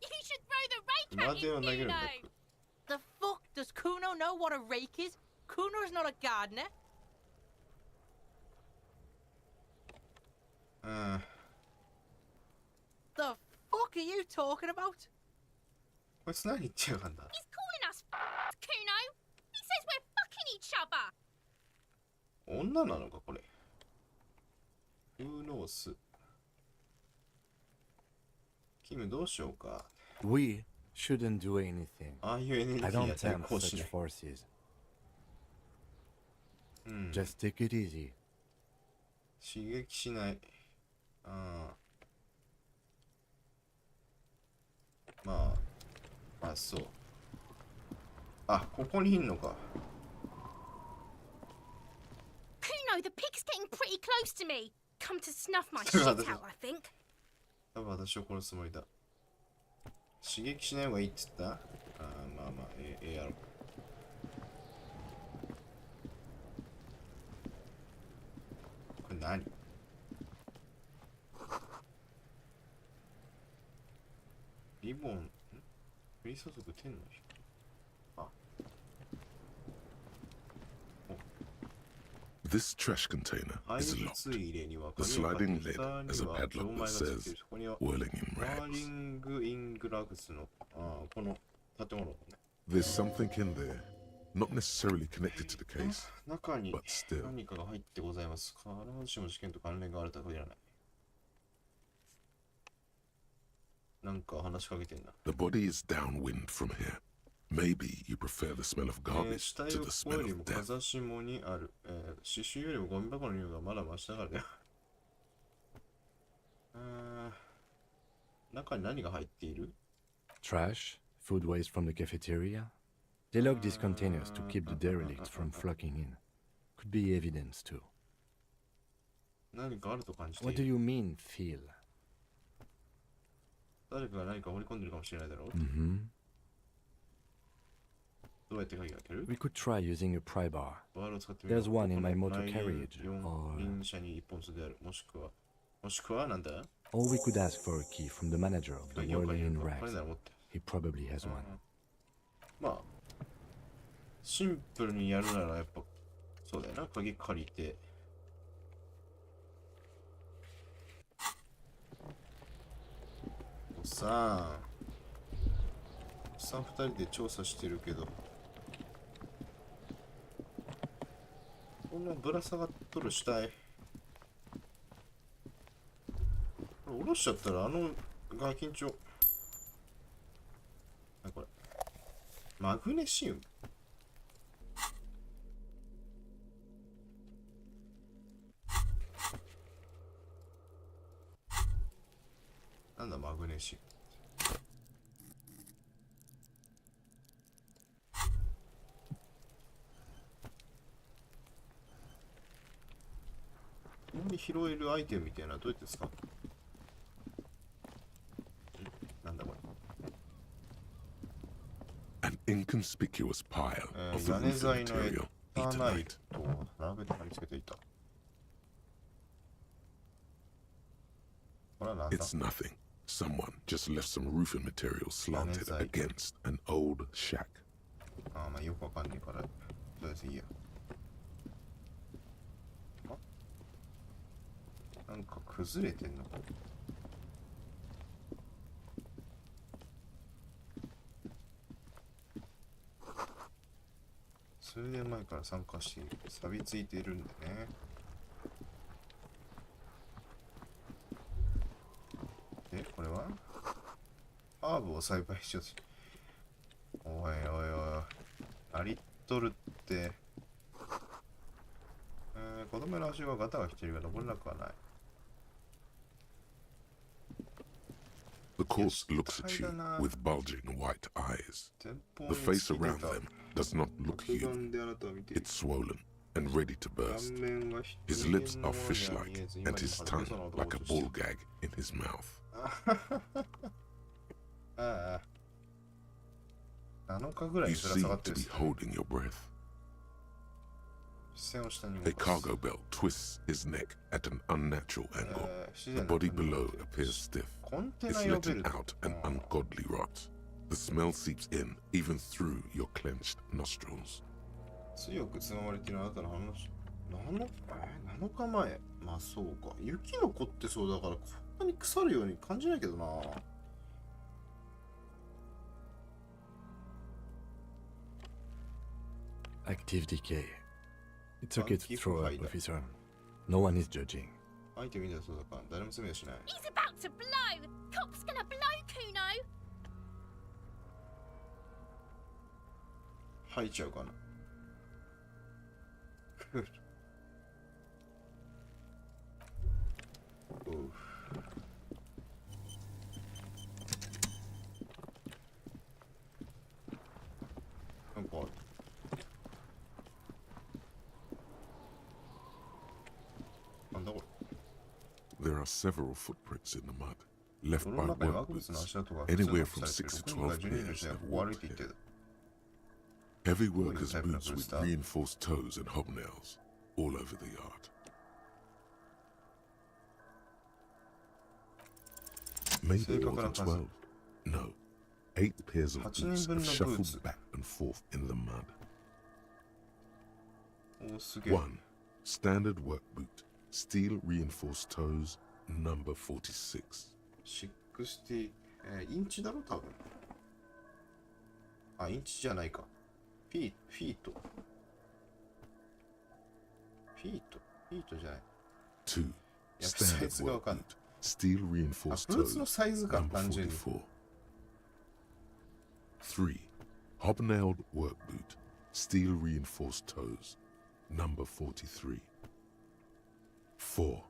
You should throw the rake 今 at でを him, 投げるんだ。 Kuno. The fuck does Kuno know what a rake is? Kuno's not a gardener. うん。 The fuck are you talking about? こいつ何言ってやがんだ。 He's calling us Kuno. He says we're fucking each other. 女なのかこれ。ウーノース。キムどうしようか。 We shouldn't do anything. ああいうエネルギ I ーや don't 対 tempt 抗し such ない。 forces. うん。 Just take it easy. 刺激しない。ああ。まあ。あ、そう。あ、ここにいんのか。 Kuno, the pig's getting pretty close to me. Come to snuff my shit out, I think. 多分私を殺すつもりだ。刺激しない方がいいって言った？ああ、まあまあ、やろう。これ何？リボン、降り注ぐ天の光。あ。 This trash container 相 is 筒 locked. 入れには The 鍵をかけ sliding て lid 下 has a には錠 padlock 前が that ついてい says る。そこには whirling in バーリ rags. ング・イングラグスの、この建物だね。 There's something in there, not necessarily connected to the case, 中に but still. 何かが入ってございます。必ずしも事件と関連があるとは限らない。なんか話しかけてんな。 The body is downwind from here. Maybe you prefer the smell of garbage 死体 to を the ここ smell より of も death. 風下にある。刺繍よりもゴミ箱の匂いがまだマシだからだよ。中に何が入っている？ Trash, food waste from the cafeteria. They lock these containers to keep the derelicts from flocking in. Could be evidence too. 何かあると感じてい What do る。 you mean, feel? 誰かが何か放り込んでるかもしれないだろう。 Mm-hmm. どうやって鍵を開ける？ We could try using a pry bar. バールを使ってみる。 There's one in my ここ motor の carriage, 四 or- 輪車に一本数である。もしくはなんだ？ Or we could ask for a key from the manager of the 鍵を借り whirling る in か。彼 rags. なら持ってる。 He probably has one. まあ、シンプルにやるならやっぱ、そうだよな。鍵借りて。おっさん二人で調査してるけど、こんなぶら下がっとる死体。これ下ろしちゃったらガキンチョ。これ。マグネシウム。なんだマグネシウム。ここに拾えるアイテムみたいなのはどうやって使う？なんだこれ。An inconspicuous pile of the 屋根 roofing 材の material エタナイ Eternite. トを並べて貼り付けていた。これはなんだ？ It's nothing. Someone just left some roofing material slanted Outside. against an old shack. ああ、まあよくわかんないから、とりあえずいいや。なんか崩れてんのか。数年前から参加している。錆びついているんでね。ハーブを栽培しようとし。おいおいおい。なりっとるって。子供の足がガタが来ているが登れなくはない。The corpse looks at you with bulging white eyes. The face around them does not look human. It's swollen and ready to burst. His lips are fish-like, and his tongue like a ball gag in his mouth. ああ。7日ぐらい You ぶら下が seem ってる to っ be すね。 holding your breath. 視線を下に A 動かす。 cargo belt twists his neck at an unnatural angle. The body below appears stiff. コンテ It's ナ呼べ letting る。 out an ungodly rot. The smell seeps in even through your clenched nostrils. 強くつままれているあなたの話。7日前。まあそうか。雪残ってそうだからこんなに腐るように感じないけどな。Active decay. It's okay to throw up, officer. No one is judging. 相手見たらそうだから誰も責めはしない。 He's about to blow! Cock's gonna blow, Kuno! 吐いちゃうかな。おう。なんかある。なんだこれ。 There are several footprints in the mud, left そ by の中に work 薬物 boots. の足跡が複数 Anywhere 残 from されている。 6 to 6人が 12 12人の players 人が have 歩い walked ていって here. る。 Heavy What workers' type of boots with stuff? reinforced toes and hobnails all over the yard. Maybe more than 12. No. 8 pairs of boots have shuffled back and forth in the mud. おお、すげえ。 1. Standard work boot. Steel reinforced toes. Number 46. 60、インチだろ多分。あ、インチじゃないか。フィート。フィートじゃない。 2. やっぱサイ Standard ズがわ work かんない。 boot. Steel あ、 reinforced ブーツの toes. サイズか、 Number 単純に。 44. 3. Hobnailed work boot. Steel reinforced toes. Number 43. 4.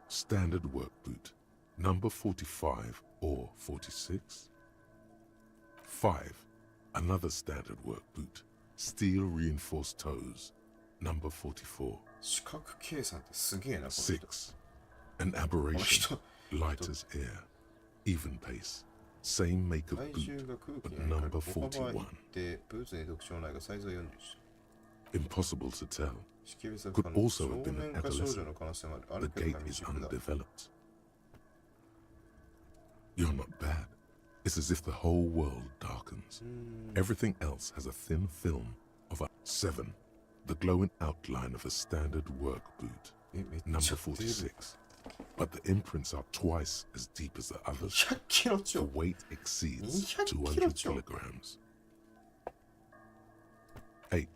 Standard work boot. Number 45 or 46. 5. Another standard work boot. Steel reinforced toes. Number 44. 視覚計算ってすげえな、この人。 6. An aberration. Light as air. Even pace. Same make of 体 boot. 重が空気 but に入る number 歩幅は 41. 一定、ブーツに特徴ないがサイズは41。 Impossible to tell. 識別は Could 可能。 also 少 have been 年 an か少女 adolescent. の可能性もある。 The 歩くの gait が is 未熟だ。 undeveloped. You're not bad. It's as if the whole world darkens. Everything else has a thin film of a 7. The glowing outline of a standard work boot. めっち Number ゃ出る。 46. But the imprints are twice as deep as the others. 100キロ The 超。 weight exceeds 200 200 kilogram. kilograms. 8.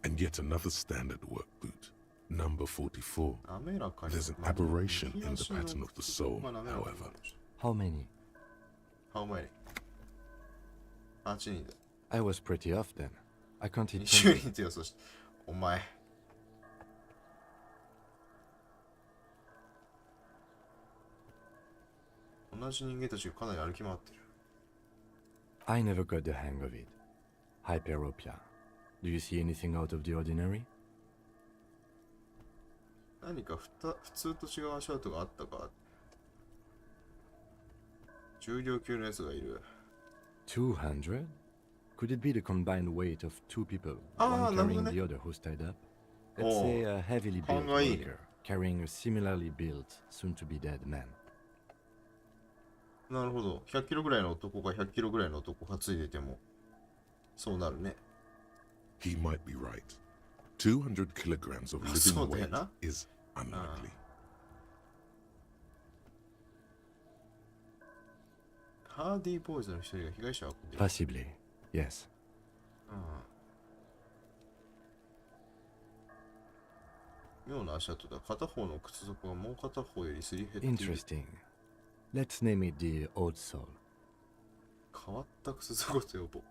And yet another standard work boot. Number 44. 滑らかに。 There's an aberration in the pattern of the sole, however. How many? How many? 8人だ。 I was pretty off then. I counted 20 20. 人って予想して。お前。同じ人間たちがかなり歩き回ってる。I never got the hang of it. Hyperopia. Do you see anything out of the ordinary? 何か普通と違う足跡があったか。重量級のやつがいる。 200? Could it be the combined weight of two people, Ah, one なるほ carrying どね。 the other who's tied up? Let's Oh, say a heavily built 勘がいいね。 worker carrying a similarly built, soon-to-be dead man. なるほど。100キロぐらいの男が100キロぐらいの男がついてても、そうなるね。 He might be right. 200 kilograms of living そうだよ weight な。 is unlikely. ハーディーボーイズの一人が被害者を運んでいる。 Possibly, yes. 妙な足跡だ。片方の靴底がもう片方よりすり減っている。 Interesting. Let's name it the Old Soul. 変わったクソごと呼ぼう。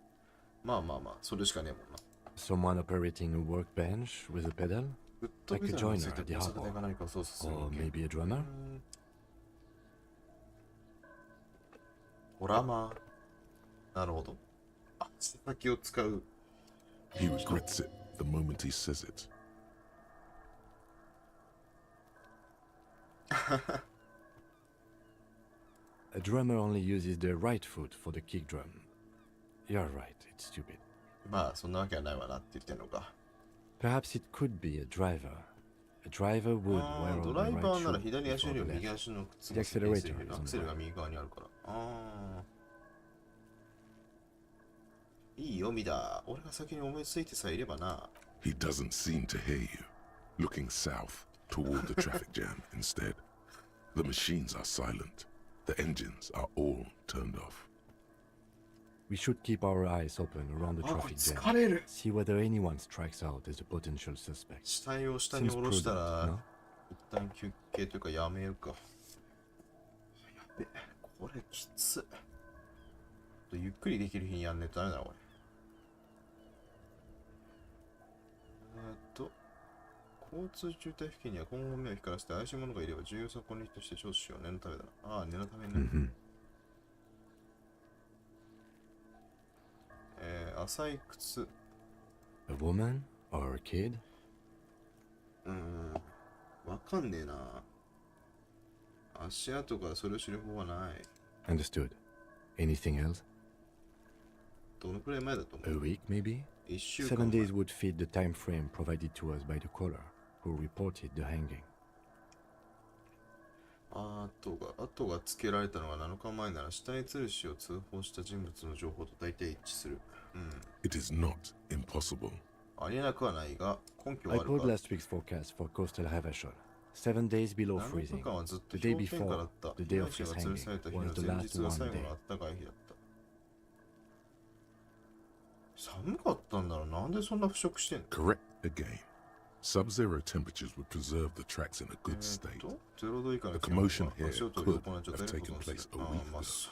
まあまあまあ、それしかねえもんな。Someone operating a workbench with a pedal? ぶっ飛 Like び a 皿に joiner ついて at the 交差点 harbor. が何かを操作する Or 人間。 maybe a drummer? ドラマー。なるほど。足先を使う。 He regrets it the moment he says it. A drummer only uses their right foot for the kick drum. You're right, it's stupid. まあ、そんなわけはないわなって言ってんのか。 Perhaps it could be a driver. A driver would あ wear あ、ド on ラ the イ right バーなら shoe 左足より before も the 右 left. 足の靴 The が accelerator is ア on ク the セルが right. 右側にあるから。ああ。いい読みだ。俺が先に思いついてさえいればな。He doesn't seem to hear you, looking south toward the traffic jam instead. The machines are silent. The engines are all turned off. We should keep our eyes open around the あ、これ traffic jam. 疲れる。 See whether anyone strikes out as a potential suspect. 死体を下に Seems 下ろしたら prudent, no?、一旦休憩というかやめるか。やべ、これきつ。ゆっくりできる日にやんねえとダメだな、これ。交通渋滞付近には今後目を光らせて怪しい者がいれば重要参考人として聴取しよう。念のためだな。ああ、念のためね。Mm-hmm. 浅い靴。A woman or a kid? わかんねえな。足跡からそれを知る方はない。Understood. Anything else? どのくらい前だと思 A う？ week, maybe? 1週間 7 前。 days would fit the time frame provided to us by the caller, who reported the hanging. 跡がつけられたのが7日前なら死体吊るしを通報した人物の情報と大体一致する。It is not impossible. ありえなくはないが、根拠 I はある pulled か。 last week's forecast for coastal Havashon. 7 days below 7 freezing. 日間はずっと The day 氷点下だ before, った。 the 被 day 害 of 者 his が吊るされた hanging, 日の was the 前 last 日が最 one 後の day. あったかい日だった。寒かったんだろう。なんでそんな腐食してんの？ Correct again. Sub-zero temperatures would preserve the tracks in a good state. 0度以下の The 気温 commotion が here 足音を could 行っちゃった have り taken ことする place a あ week まあ ago.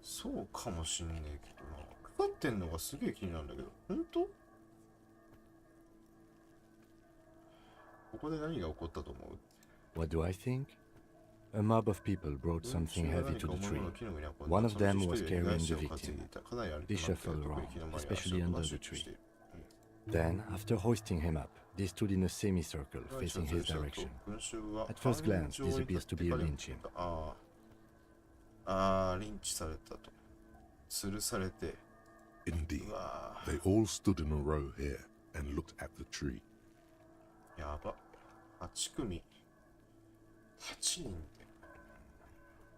そうかもしんねえけどな。かかってんのがすげえ気になるんだけど。ほんと？ここで何が起こったと思う？ What do I think? A mob of people brought something heavy to the tree. One of them was carrying the victim. They shuffled around, especially under the tree. Then, after hoisting him up, they stood in a semicircle facing his direction. At first glance, this appears to be a lynching. リンチされたと。吊るされて。 Indeed. うわ They all stood in a row here and looked at the tree. やば。8組。8人って。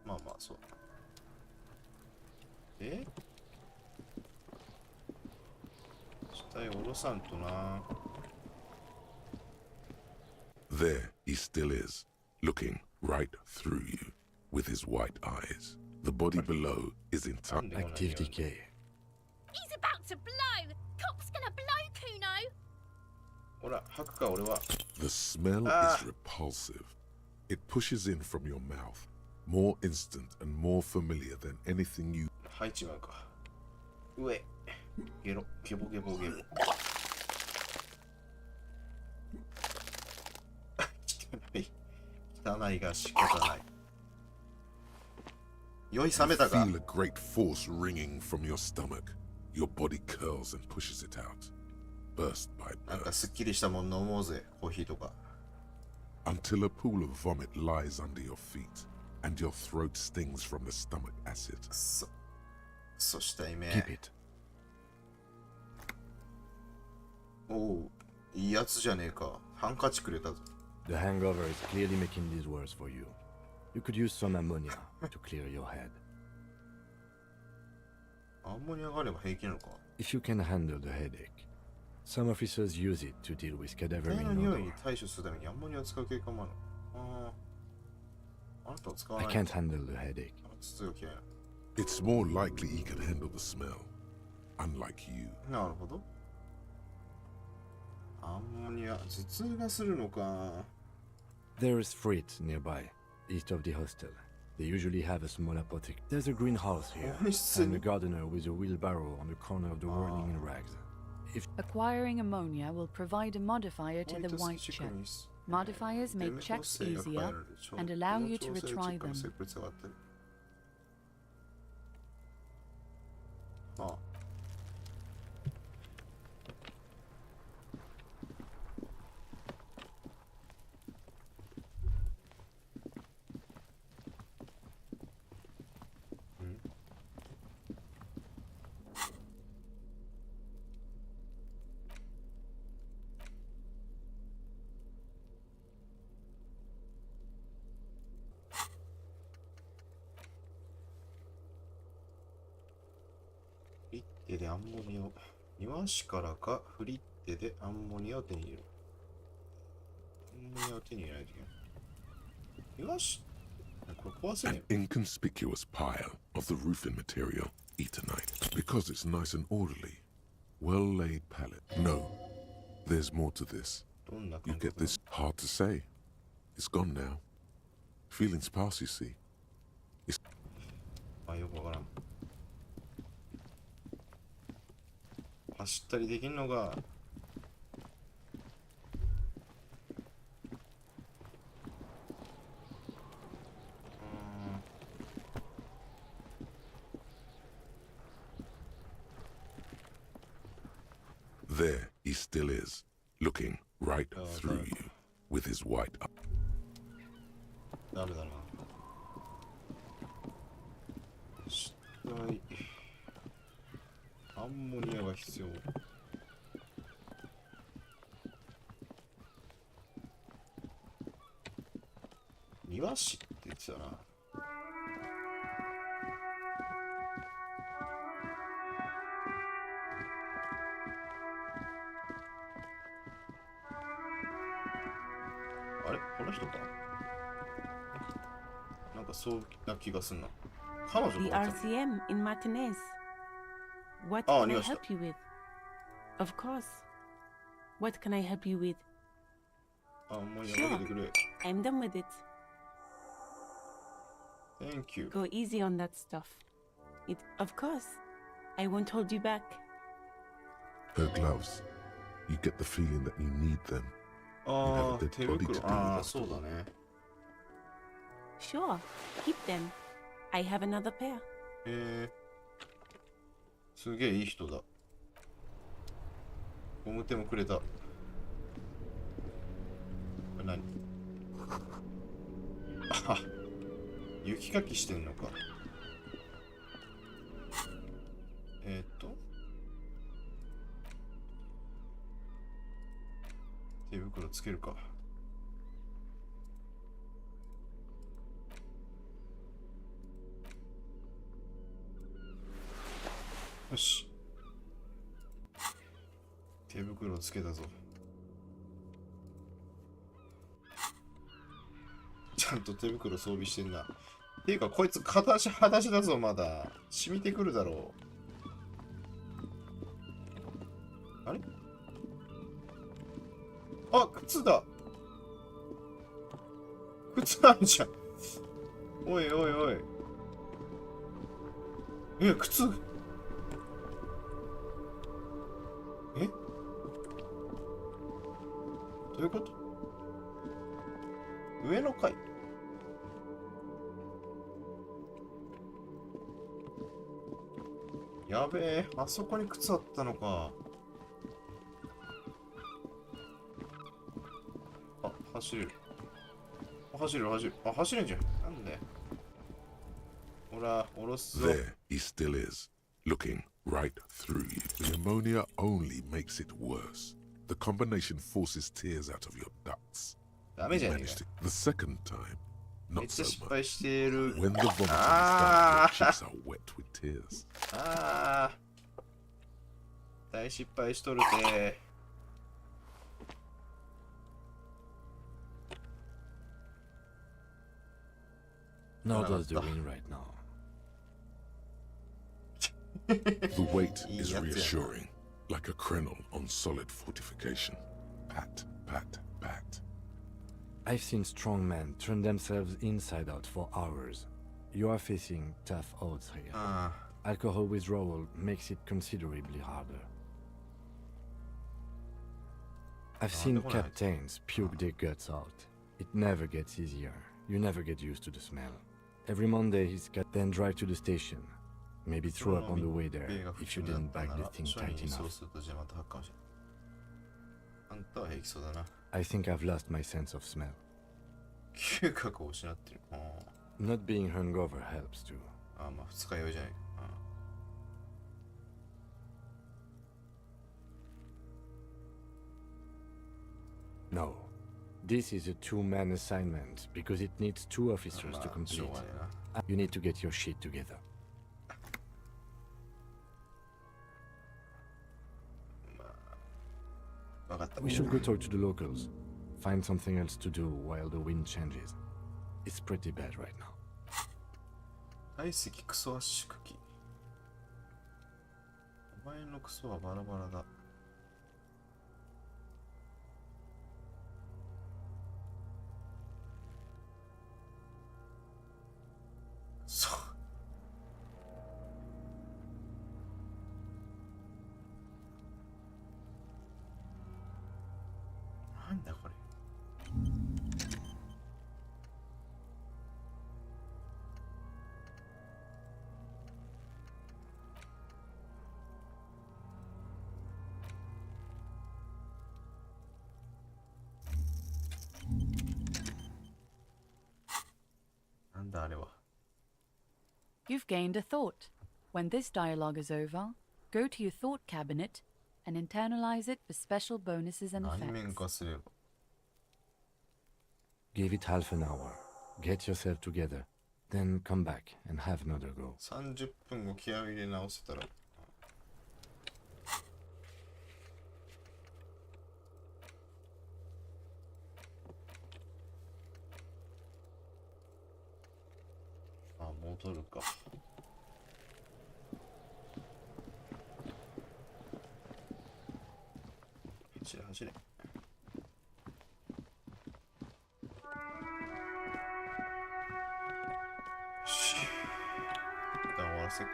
まあまあ、そう。死体下ろさんとな。 There he still is, looking right through you with his white eyes. The body below is intact. Active decay. He's about to blow! Cop's gonna blow, Kuno! ほら、吐くか、俺は。 The smell Ah. is repulsive. It pushes in from your mouth, more instant and more familiar than anything you. 吐いちまうか。上。ゲロ。ゲボゲボゲボ。汚い。汚いが仕方ない。酔い冷めたか。 Feel a great force ringing from your stomach. Your body curls and pushes it out, burst by なんか burst, すっきりしたもん飲もうぜ。コーヒーとか。 until a pool of vomit lies under your feet, and your throat stings from the stomach acid. そしたいめ。 Keep it. おう、いいやつじゃねえか。ハンカチくれたぞ。 The hangover is clearly making these worse for you. You could use some ammonia to clear your head. アンモニアがあれば平気なのか。 If you can handle the headache. Some officers use it to deal with 遺 cadaver 体の in 匂いに odor. 対処するためにアンモニアを使う経過もあるの。あなたは使わ I ない。 can't handle the headache. 筒が嫌い It's more likely he can handle the smell, unlike you. な。なるほど。アンモニア、頭痛がするのか。 There is freight nearby, east of the hostel. They usually have a small apothecary. There's a greenhouse here, and a gardener with a wheelbarrow on the corner of the whirling in rags. Acquiring ammonia will provide a modifier to the white chip. Modifiers make checks easier and allow you to retry them. ああ。フリッテでアンモニアを、庭師からかフリッテでアンモニアを手に入れる。アンモニアを手に入れないといけない。庭師、これ壊せね An inconspicuous pile of the roofing material, Eternite, because it's nice and orderly. Well-laid palette. No, there's more to this. どんな You 感 get 覚 this hard to say. It's gone now. Feelings pass, you see. あ、よくわからん。走ったりできんのが。There he still is, looking right through you with his white eye. ダメだな。死体。アンモニアが必要。庭師って言ってたな。あれこの人かなんかそうな気がすんな。彼女 The か RCM in Martinez. What Oh, can I Nyoshita. help you with? Of course. What can I help you with? アンモニアかけてくれ。 I'm done with it. Thank you. Go easy on that stuff. Of course. I won't hold you back. Her gloves. You get the feeling that you need them. ああ、 You have a 手 dead body 袋。 to ああ、 do そうだね。 Sure. Keep them. I have another pair. すげえいい人だ。ゴム手もくれた。これ何あ、雪かきしてんのか。手袋つけるか。よし。手袋つけたぞ。ちゃんと手袋装備してんな。っていうか、こいつ片足裸足だぞ、まだ。染みてくるだろう。あれあ、靴だ。靴あるじゃん。おいおいおい。靴。えどういうこと？上の階？やべえ、あそこに靴あったのか。あ、走れる。走れる。あ、走れんじゃん。なんで？ほら、下ろすぞ。 There he still is, looking right through you. The ammonia only makes it worse. The combination forces tears out of your ducts. ダメじ You ゃねえ managed か。 it. The second time, めっ not ちゃ so 失 much. 敗してる。 When the vomiting starts, Ah. your cheeks are wet with tears. ああ。大失敗しとるて。Now does the wind right now. The weight is Yep. reassuring, like a crenel on solid fortification. Pat, pat, pat. I've seen strong men turn themselves inside out for hours. you are facing tough odds here. あ Alcohol withdrawal makes it considerably harder. I've seen don't wanna- captains puke their guts out. It never gets easier. You never get used to the smell. Every Monday he's got then drive to the station. Maybe あ throw up on the way there 米が不 if you 調だっ didn't た bag な the ら thing 署 tight にそう enough. するとじゃあまた吐くかもしれない。あんたは平気そうだな。 I think I've lost my sense of smell. 嗅覚を失ってる。Not being hungover helps too. ああ、まあ二日酔いじゃないか。No. This is a two-man assignment because it needs two officers to まあ、しょ complete. うがねえな。 You need to get your shit together. わかった。 We should go talk to the locals. Find something else to do while the wind changes. It's pretty bad right now. 体積クソ圧縮機。お前のクソはバラバラだ。そう。なんだこれ。なんだあれは。You've gained a thought. When this dialogue is over, go to your thought cabinet and internalize it for special bonuses and 内面 effects. 化すれば。 Give it half an hour. Get yourself together. Then come back and have another go. 30分後気合を入れ直せたら。あ、戻るか。走れ走れ。よし。一旦終わらせっか。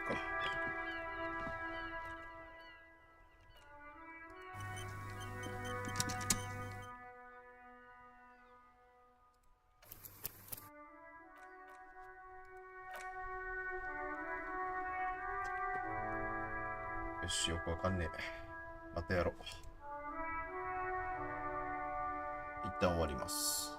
よし、よくわかんねえ。またやろう。一旦終わります。